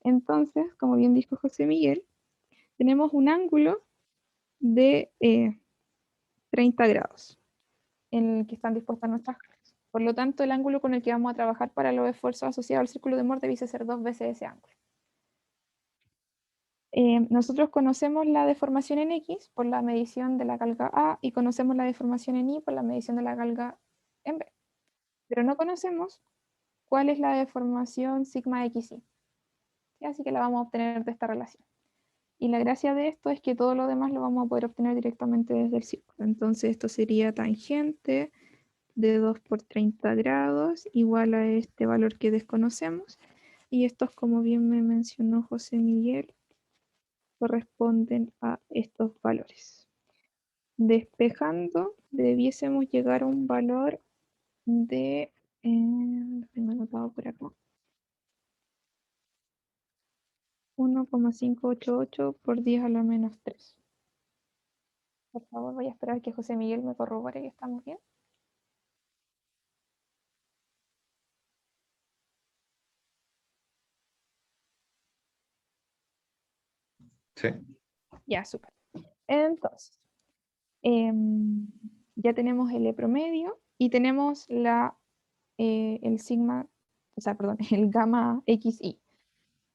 Entonces, como bien dijo José Miguel, tenemos un ángulo de 30 grados en el que están dispuestas nuestras caras. Por lo tanto, el ángulo con el que vamos a trabajar para los esfuerzos asociados al círculo de Moore debiese ser 2 veces ese ángulo. Nosotros conocemos la deformación en X por la medición de la carga A y conocemos la deformación en Y por la medición de la carga en B. Pero no conocemos cuál es la deformación sigma XY. ¿Sí? Así que la vamos a obtener de esta relación. Y la gracia de esto es que todo lo demás lo vamos a poder obtener directamente desde el círculo. Entonces esto sería tangente de 2 por 30 grados igual a este valor que desconocemos. Y estos, como bien me mencionó José Miguel, corresponden a estos valores. Despejando, debiésemos llegar a un valor de, lo tengo anotado por acá, 1,588 por 10 a la menos 3. Por favor, voy a esperar que José Miguel me corrobore que estamos bien. Sí. Ya, súper. Entonces, ya tenemos el E promedio y tenemos el sigma, o sea, perdón, el gamma XI.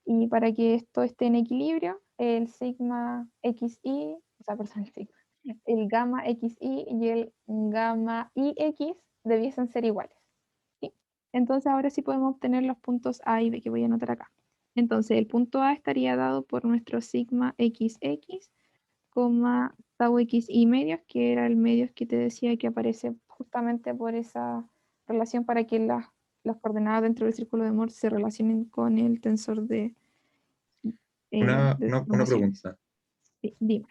Y para que esto esté en equilibrio, el sigma XI, o sea, perdón, el gamma XI y el gamma IX debiesen ser iguales. ¿Sí? Entonces ahora sí podemos obtener los puntos A y B que voy a anotar acá. Entonces el punto A estaría dado por nuestro sigma XX, tau XI medios, que era el medios que te decía que aparece justamente por esa relación para que las coordenadas dentro del círculo de Moore se relacionen con el tensor de de Una formaciones. pregunta. Sí, dime.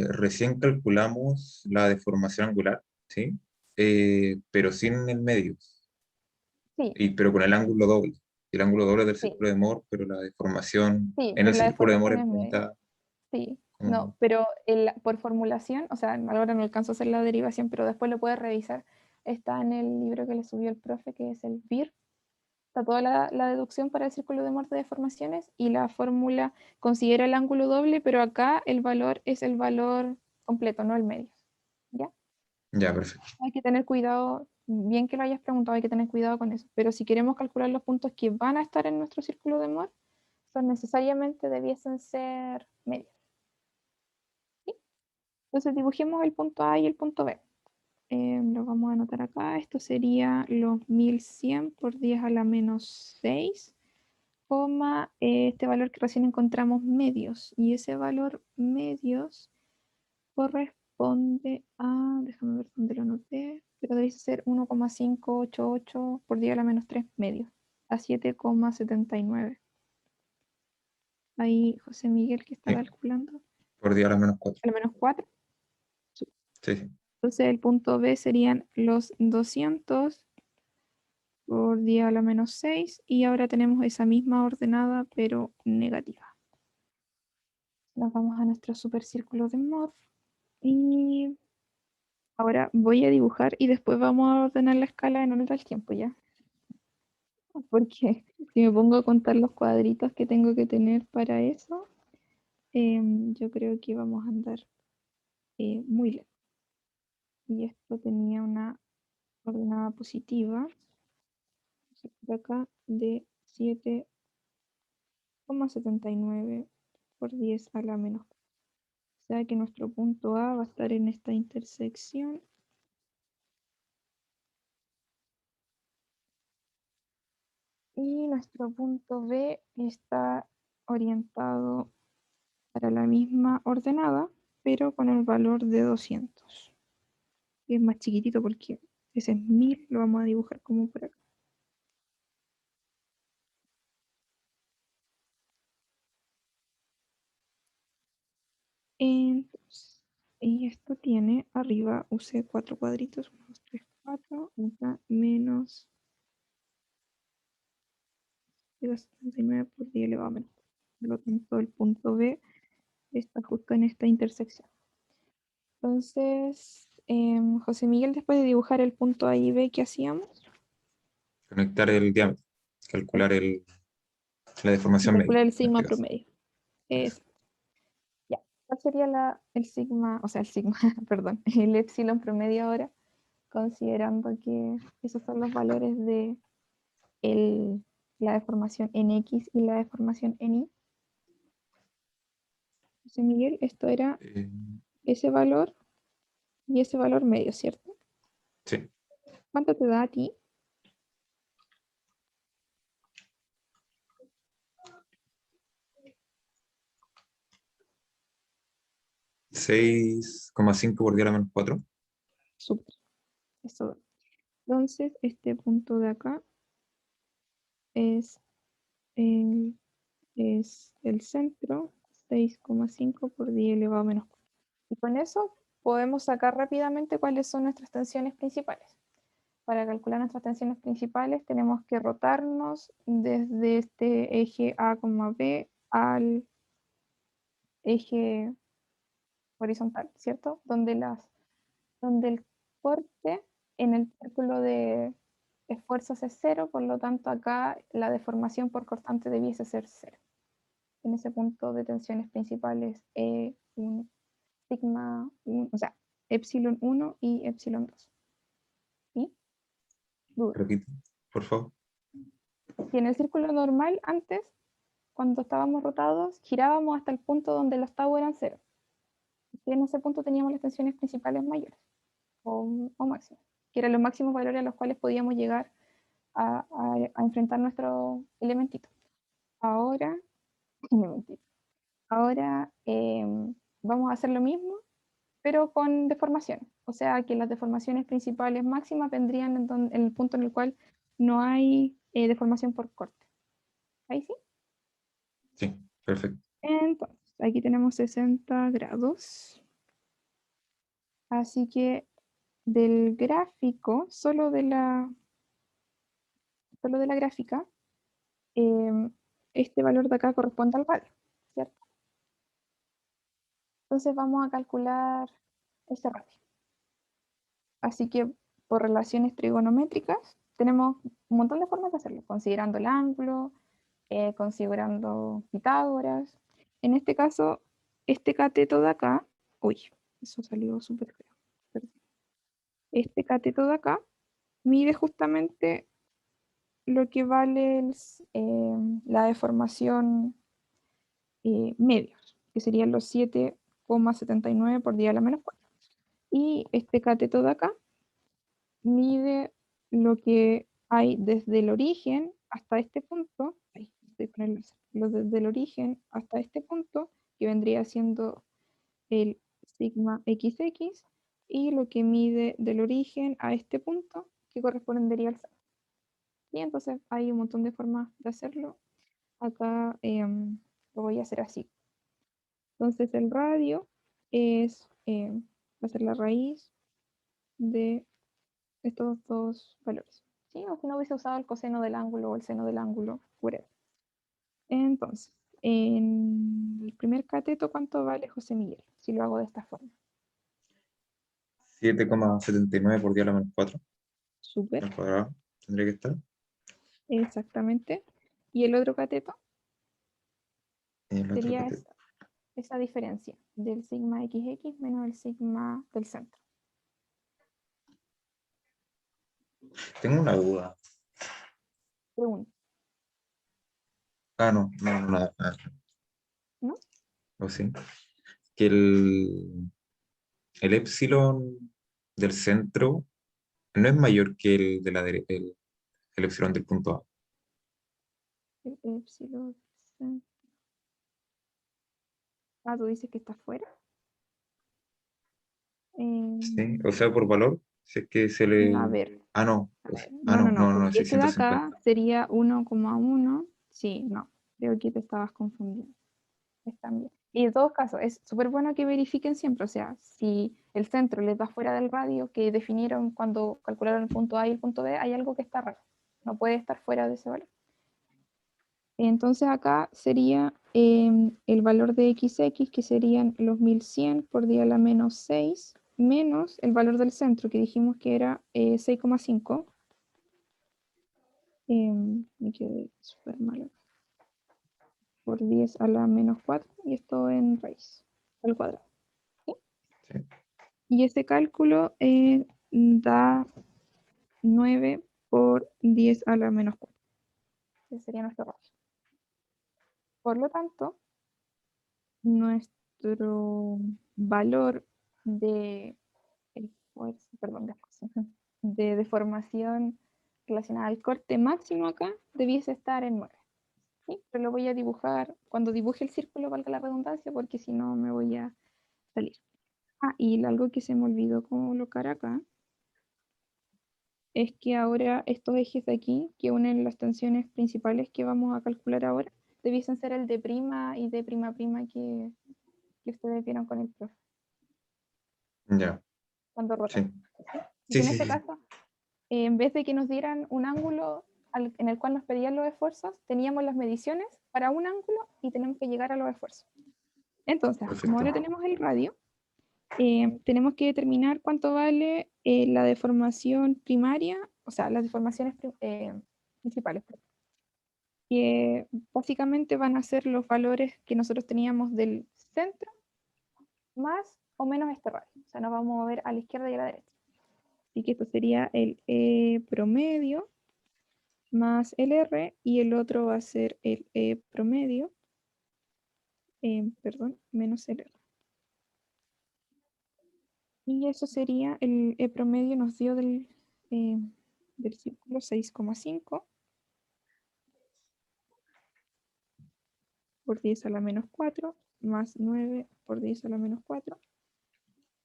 Recién calculamos la deformación angular, ¿sí? Pero sin el medio, Sí, pero con el ángulo doble. El ángulo doble del sí, círculo de Moore, pero la deformación sí, en pero el la círculo de Moore deformación es es media. punta. Sí, Como- no, pero por formulación, o sea, ahora no alcanzo a hacer la derivación, pero después lo puedes revisar. Está en el libro que le subió el profe, que es el BIR. Está toda la deducción para el círculo de Moore de deformaciones y la fórmula considera el ángulo doble, pero acá el valor es el valor completo, no el medio. ¿Ya? Ya, perfecto. Hay que tener cuidado, bien que lo hayas preguntado, hay que tener cuidado con eso. Pero si queremos calcular los puntos que van a estar en nuestro círculo de Moore, son necesariamente debiesen ser medios. ¿Sí? Entonces dibujemos el punto A y el punto B. Lo vamos a anotar acá. Esto sería los 1100 por 10 a la menos 6, este valor que recién encontramos medios. Y ese valor medios corresponde a, déjame ver dónde lo anoté, pero debe ser 1,588 por 10 a la menos 3 medios, a 7,79. Ahí José Miguel que está Sí, calculando, por día a la menos 4. a la menos 4. Sí, sí. Entonces el punto B serían los 200 por 10 a la menos 6 y ahora tenemos esa misma ordenada pero negativa. Nos vamos a nuestro supercírculo de Moore y ahora voy a dibujar y después vamos a ordenar la escala en honor al tiempo ya. Porque si me pongo a contar los cuadritos que tengo que tener para eso, yo creo que vamos a andar muy lento. Y esto tenía una ordenada positiva, por acá, de 7,79 por 10 a la menos. O sea que nuestro punto A va a estar en esta intersección. Y nuestro punto B está orientado para la misma ordenada, pero con el valor de 200. Y es más chiquitito porque ese es 1000, lo vamos a dibujar como por acá. Entonces, y esto tiene, arriba usé 4 cuadritos, 1, 2, 3, 4, acá menos 0,79 por 10 elevado a menos. Por lo tanto, el punto B está justo en esta intersección. Entonces, José Miguel, después de dibujar el punto A y B, ¿qué hacíamos? Conectar el diámetro, calcular la deformación media, Calcular el en sigma este caso. promedio. Es, ya. ¿Cuál sería el sigma, o sea, el sigma, perdón, el epsilon promedio ahora? considerando que esos son los valores de la deformación en X y la deformación en Y. José Miguel, esto era Eh, ese valor y ese valor medio, ¿cierto? sí, ¿Cuánto te da a ti? 6,5 por 10 a la menos 4. Súper. Eso. Entonces, este punto de acá es el centro, 6,5 por 10 elevado a menos 4. Y con eso podemos sacar rápidamente cuáles son nuestras tensiones principales. Para calcular nuestras tensiones principales tenemos que rotarnos desde este eje A, B al eje horizontal, ¿cierto? Donde el corte en el círculo de esfuerzos es cero, por lo tanto acá la deformación por cortante debiese ser cero. En ese punto de tensiones principales un sigma 1, o sea, epsilon 1 y epsilon 2. ¿Sí? Duda. Repite, por favor. Si en el círculo normal antes, cuando estábamos rotados, girábamos hasta el punto donde los tau eran cero. Y en ese punto teníamos las tensiones principales mayores o máximas, que eran los máximos valores a los cuales podíamos llegar a enfrentar nuestro elementito. Ahora, vamos a hacer lo mismo, pero con deformaciones. O sea que las deformaciones principales máximas vendrían en el punto en el cual no hay deformación por corte. Ahí sí. Sí, perfecto. Entonces, aquí tenemos 60 grados. Así que del gráfico, solo de la gráfica, este valor de acá corresponde al radio, ¿cierto? Entonces vamos a calcular ese radio. Así que por relaciones trigonométricas tenemos un montón de formas de hacerlo, considerando el ángulo, considerando Pitágoras. En este caso, este cateto de acá, uy, eso salió súper feo. Perdón. Este cateto de acá mide justamente lo que vale la deformación medios, que serían los 7,79 por 10 a la menos 4. Y este cateto de acá mide lo que hay desde el origen hasta este punto, desde el origen hasta este punto, que vendría siendo el sigma XX, y lo que mide del origen a este punto, que correspondería al seno. Y entonces hay un montón de formas de hacerlo. Acá lo voy a hacer así. Entonces el radio va a ser la raíz de estos dos valores. ¿Sí? O si no hubiese usado el coseno del ángulo o el seno del ángulo, whatever. Entonces, en el primer cateto, ¿cuánto vale José Miguel? Si lo hago de esta forma. 7,79 por 10 a la menos 4 Súper, al cuadrado. Tendría que estar. exactamente. Y el otro cateto El otro sería cateto. esa diferencia del sigma XX menos el sigma del centro. Tengo una duda. Pregunta, Ah, no, no, no, nada. Ah, ¿no? o sí. Que el epsilon del centro no es mayor que el de el epsilon del punto A. El epsilon centro. Ah, tú dices que está fuera. Sí, Em, o sea, por valor, si es que se a le. ver, Ah, no. Ah, no, no, no, no, no, no, porque este de 650. acá sería 1,1. Sí, no, creo que te estabas confundiendo. Están bien. Y en todos casos, es súper bueno que verifiquen siempre, o sea, si el centro les da fuera del radio que definieron cuando calcularon el punto A y el punto B, hay algo que está raro. No puede estar fuera de ese valor. Entonces acá sería el valor de XX, que serían los 1100 por 10 a la menos 6, menos el valor del centro, que dijimos que era 6,5. Me quedé súper mal acá. Por 10 a la menos 4, y esto en raíz al cuadrado. ¿Sí? Sí. Y este cálculo da 9 por 10 a la menos 4. Ese sería nuestro radio. Por lo tanto, nuestro valor de esfuerzo, perdón, de deformación relacionada al corte máximo acá debiese estar en 9. ¿Sí? Pero lo voy a dibujar cuando dibuje el círculo, valga la redundancia, porque si no me voy a salir. Ah, y algo que se me olvidó colocar acá es que ahora estos ejes de aquí, que unen las tensiones principales que vamos a calcular ahora, debiesen ser el de prima y de prima prima que ustedes vieron con el profe Ya, cuando sí. rotan. Sí, En sí, este sí. caso, en vez de que nos dieran un ángulo en el cual nos pedían los esfuerzos, teníamos las mediciones para un ángulo y tenemos que llegar a los esfuerzos. Entonces, como ahora Perfecto. tenemos el radio, tenemos que determinar cuánto vale la deformación primaria, o sea, las deformaciones principales, que básicamente van a ser los valores que nosotros teníamos del centro más o menos este radio. O sea, nos vamos a mover a la izquierda y a la derecha. Así que esto sería el E promedio más el R y el otro va a ser el E promedio, perdón, menos el R. Y eso sería el E promedio nos dio del círculo 6,5 por 10 a la menos 4 más 9 por 10 a la menos 4.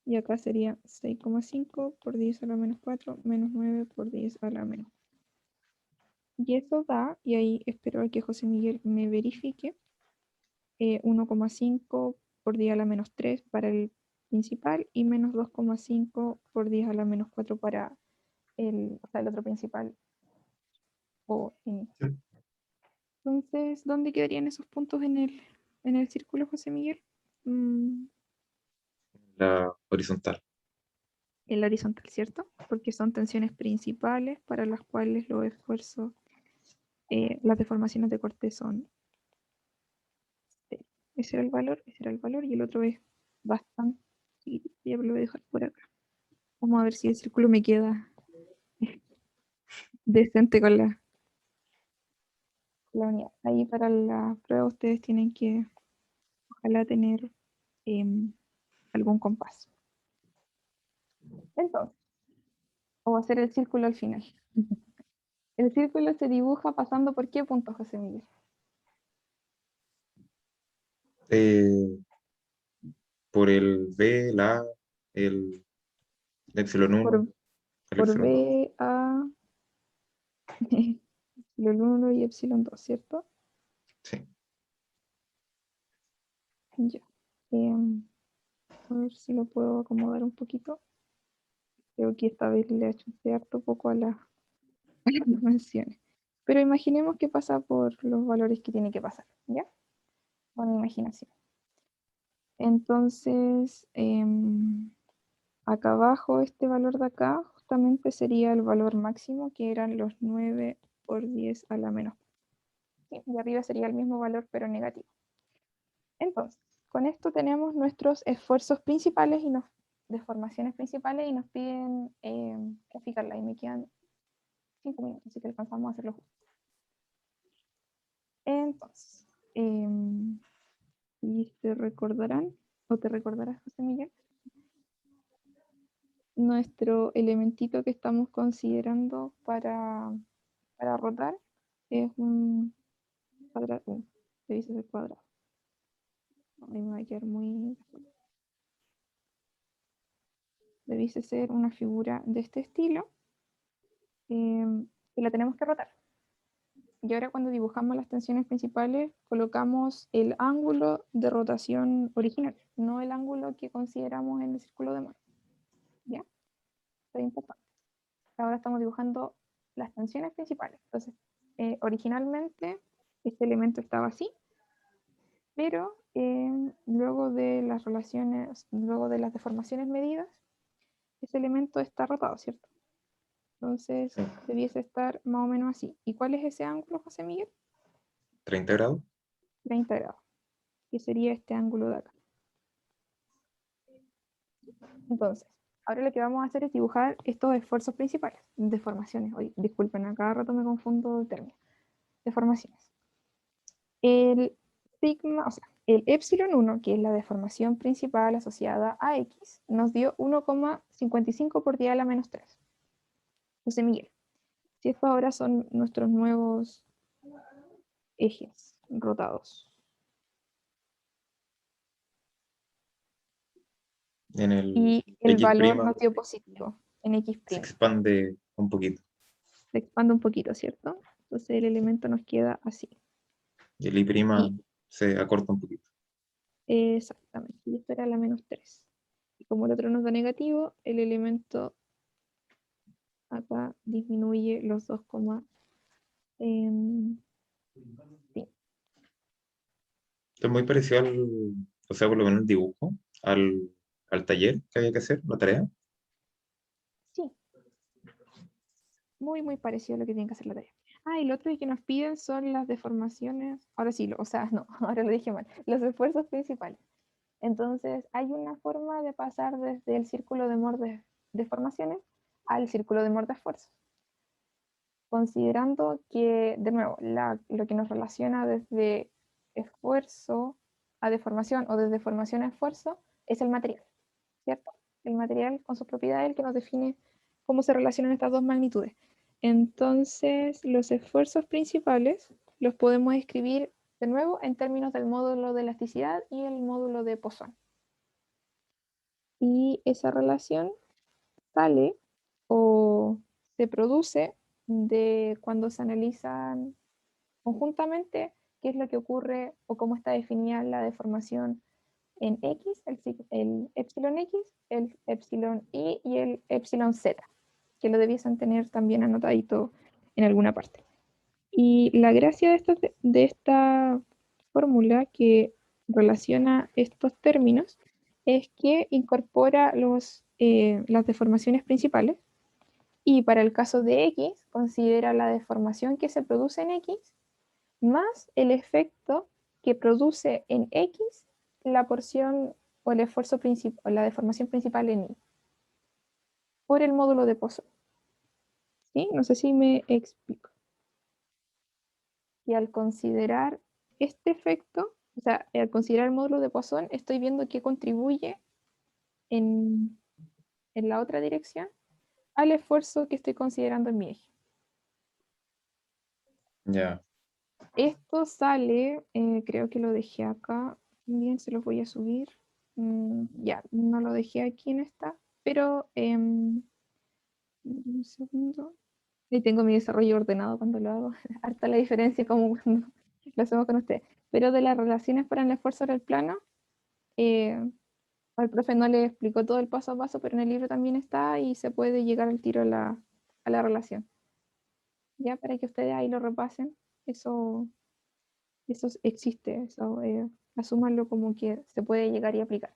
Y acá sería 6,5 por 10 a la menos 4 menos 9 por 10 a la menos 4. Y eso da, y ahí espero a que José Miguel me verifique, 1,5 por 10 a la menos 3 para el principal y menos 2,5 por 10 a la menos 4 para o sea, el otro principal. Sí. Entonces, ¿dónde quedarían esos puntos en el círculo, José Miguel? La horizontal. El horizontal, ¿cierto? Porque son tensiones principales para las cuales los esfuerzos, las deformaciones de corte son cero. Ese era el valor, y el otro es bastante, ya lo voy a dejar por acá. Vamos a ver si el círculo me queda decente con la unidad. Ahí para la prueba ustedes tienen que, ojalá, tener algún compás. Entonces, o hacer el círculo al final. El círculo se dibuja pasando por qué punto, José Miguel. Eh, por el B, la A, el epsilon 1, Por, el por epsilon 2. B, A, epsilon 1 y epsilon 2, ¿cierto? Sí. Ya. A ver si lo puedo acomodar un poquito. Creo que esta vez le achunté harto poco a las dimensiones. Pero imaginemos que pasa por los valores que tiene que pasar, ¿ya? Con imaginación. Entonces, acá abajo, este valor de acá, justamente sería el valor máximo, que eran los 9 por 10 a la menos. Sí, y arriba sería el mismo valor, pero negativo. Entonces, con esto tenemos nuestros esfuerzos principales y deformaciones principales y nos piden graficarla. Y me quedan 5 minutos, así que alcanzamos a hacerlo justo. Entonces, y te recordarán, o te recordarás, José Miguel, nuestro elementito que estamos considerando para rotar es un cuadrado. Debe ser cuadrado. Ahí me va a quedar muy... Debiese ser una figura de este estilo, y la tenemos que rotar. Y ahora cuando dibujamos las tensiones principales, colocamos el ángulo de rotación original, no el ángulo que consideramos en el círculo de Moore. ¿Ya? Esto es importante. Ahora estamos dibujando las tensiones principales. Entonces, originalmente este elemento estaba así, pero luego de las relaciones, luego de las deformaciones medidas, ese elemento está rotado, ¿cierto? Entonces, Sí. debiese estar más o menos así. ¿Y cuál es ese ángulo, José Miguel? 30 grados. 30 grados, que sería este ángulo de acá. Entonces, Ahora lo que vamos a hacer es dibujar estos esfuerzos principales, deformaciones. Hoy, disculpen, a cada rato me confundo de términos. Deformaciones. El sigma, o sea, el epsilon 1, que es la deformación principal asociada a X, nos dio 1,55 por 10 a la menos 3. José Miguel, si estos ahora son nuestros nuevos ejes rotados. En el Y el X' valor nos dio positivo en X'. se expande un poquito. Se expande un poquito, ¿cierto? Entonces el elemento nos queda así. Y el Y' Y se acorta un poquito. exactamente. Y esto era la menos 3. Y como el otro nos da negativo, el elemento acá disminuye los 2,5. Esto es muy parecido o sea, por lo menos el dibujo, al taller que había que hacer, la tarea. Sí, muy, muy parecido a lo que tiene que hacer la tarea. Ah, y lo otro que nos piden son las deformaciones. Ahora sí, o sea, no, ahora lo dije mal. Los esfuerzos principales. Entonces, hay una forma de pasar desde el círculo de Mohr de deformaciones al círculo de Mohr de esfuerzos. Considerando que, de nuevo, lo que nos relaciona desde esfuerzo a deformación o desde deformación a esfuerzo es el material, ¿cierto? El material con sus propiedades, el que nos define cómo se relacionan estas dos magnitudes. Entonces, los esfuerzos principales los podemos escribir de nuevo en términos del módulo de elasticidad y el módulo de Poisson. Y esa relación sale o se produce de cuando se analizan conjuntamente qué es lo que ocurre o cómo está definida la deformación en X, el epsilon X, el epsilon Y y el epsilon Z, que lo debiesen tener también anotadito en alguna parte. Y la gracia de esta fórmula que relaciona estos términos es que incorpora las deformaciones principales y para el caso de X considera la deformación que se produce en X más el efecto que produce en X la porción o el esfuerzo principal o la deformación principal en Y por el módulo de Poisson. ¿Sí? No sé si me explico. Y al considerar este efecto, o sea, al considerar el módulo de Poisson, estoy viendo que contribuye en, en la otra dirección al esfuerzo que estoy considerando en mi eje. Ya. Esto sale, creo que lo dejé acá, bien, se los voy a subir. Ya, no lo dejé aquí en esta, pero un segundo. Y tengo mi desarrollo ordenado cuando lo hago. Harta la diferencia como cuando lo hacemos con usted. Pero de las relaciones para el esfuerzo del plano, eh, al profe no le explicó todo el paso a paso, pero en el libro también está y se puede llegar al tiro a la relación. Ya para que ustedes ahí lo repasen, eso existe, eso asúmanlo como que se puede llegar y aplicar.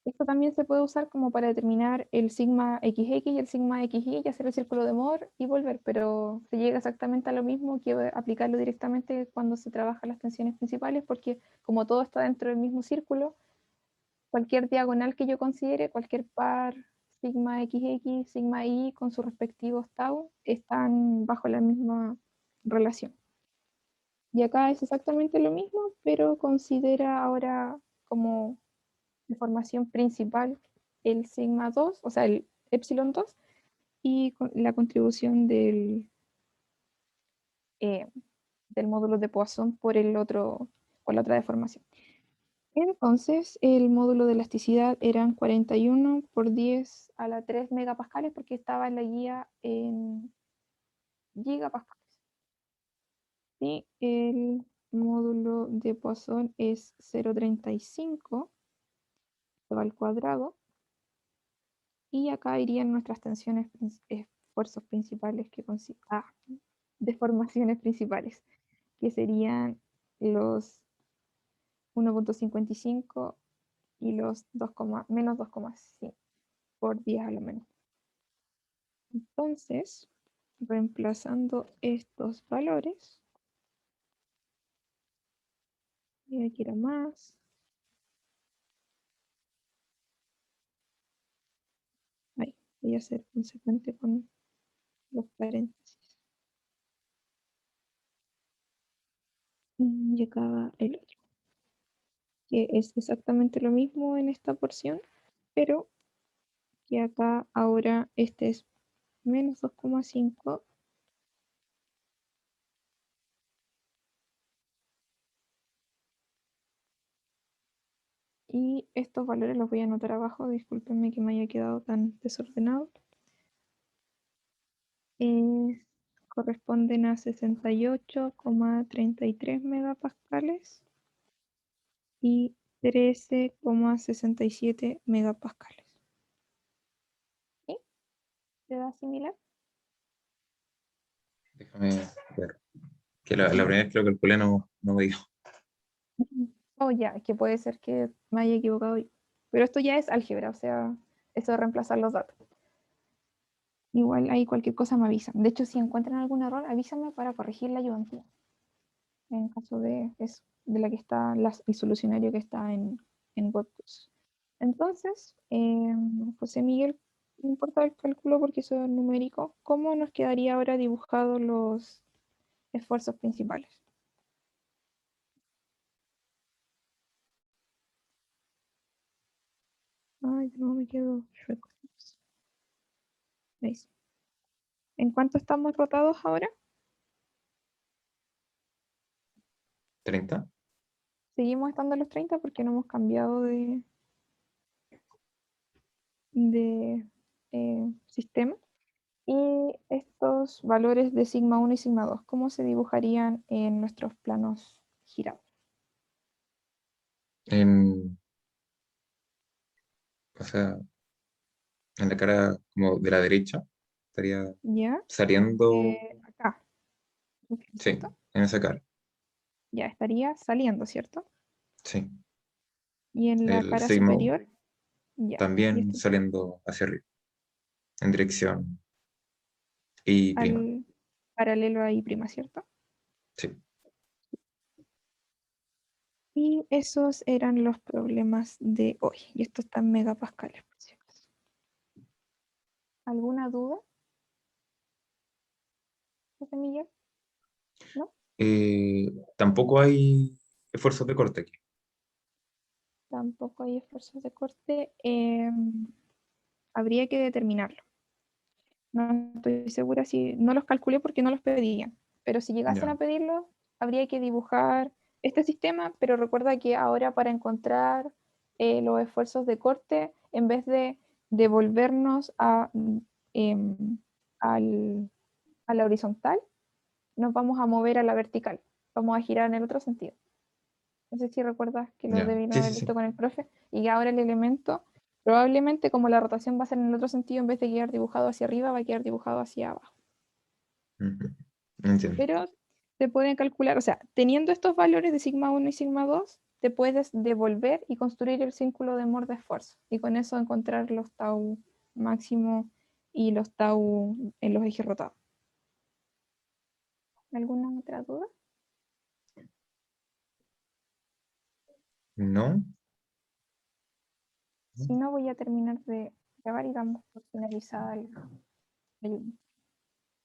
Esto también se puede usar como para determinar el sigma XX y el sigma XY y hacer el círculo de Mohr y volver, pero se llega exactamente a lo mismo que aplicarlo directamente cuando se trabajan las tensiones principales, porque como todo está dentro del mismo círculo, cualquier diagonal que yo considere, cualquier par sigma XX, sigma Y con sus respectivos tau, están bajo la misma relación. Y acá es exactamente lo mismo, pero considera ahora como deformación principal el sigma 2, o sea, el epsilon 2, y la contribución eh, del módulo de Poisson por la otra deformación. Entonces, el módulo de elasticidad eran 41 por 10 a la 3 megapascales porque estaba en la guía en gigapascales. Y el módulo de Poisson es 0,35 al cuadrado. Y acá irían nuestras tensiones, esfuerzos principales deformaciones principales, que serían los 1,55 y los menos 2,5 por 10 a la menos. Entonces, reemplazando estos valores, y aquí era más, Voy a ser consecuente con los paréntesis. Y acá el otro, que es exactamente lo mismo en esta porción, pero que acá ahora este es menos 2,5 y estos valores los voy a anotar abajo, discúlpenme que me haya quedado tan desordenado. Corresponden a 68,33 megapascales y 13,67 megapascales. ¿Sí? ¿Te da similar? Déjame ver. Que la primera vez que lo calculé no me dio. Oh, ya, que puede ser que me haya equivocado yo. Pero esto ya es álgebra, o sea, eso de reemplazar los datos. Igual ahí cualquier cosa me avisan. De hecho, si encuentran algún error, avísame para corregir la ayudantía. En caso de eso, de la que está, el solucionario que está en Webtools. Entonces, José Miguel, no importa el cálculo porque eso es numérico, ¿cómo nos quedaría ahora dibujados los esfuerzos principales? Ay, no me quedo chueco. Ahí sí. ¿En cuánto estamos rotados ahora? 30. Seguimos estando en los 30 porque no hemos cambiado de sistema. Y estos valores de sigma 1 y sigma 2, ¿cómo se dibujarían en nuestros planos girados? O sea, en la cara como de la derecha estaría ¿Ya? saliendo, Acá, sí, ¿cierto? en esa cara, Ya estaría saliendo, ¿cierto? sí. Y en la El cara sigma superior, ya. Y también esto saliendo hacia arriba, en dirección y prima, al paralelo a I', ¿cierto? sí. Y esos eran los problemas de hoy. Y esto está en megapascales, por si acaso. ¿Alguna duda, José Miguel? ¿No? Tampoco hay esfuerzos de corte aquí. Tampoco hay esfuerzos de corte. Habría que determinarlo. No estoy segura si no los calculé porque no los pedían, pero si llegasen Ya, a pedirlos, habría que dibujar este sistema, pero recuerda que ahora para encontrar los esfuerzos de corte, en vez de devolvernos em, al- a la horizontal, nos vamos a mover a la vertical, vamos a girar en el otro sentido. No sé si recuerdas que lo ya. debieron Sí, sí, haber visto sí. con el profe, y ahora el elemento, probablemente como la rotación va a ser en el otro sentido, en vez de quedar dibujado hacia arriba, va a quedar dibujado hacia abajo. Ujú. Entiendo. Pero te pueden calcular, o sea, teniendo estos valores de sigma 1 y sigma 2 te puedes devolver y construir el círculo de Mohr de esfuerzo, y con eso encontrar los tau máximo y los tau en los ejes rotados. ¿Alguna otra duda? ¿No? Si no, voy a terminar de grabar y damos por finalizada la ayuda.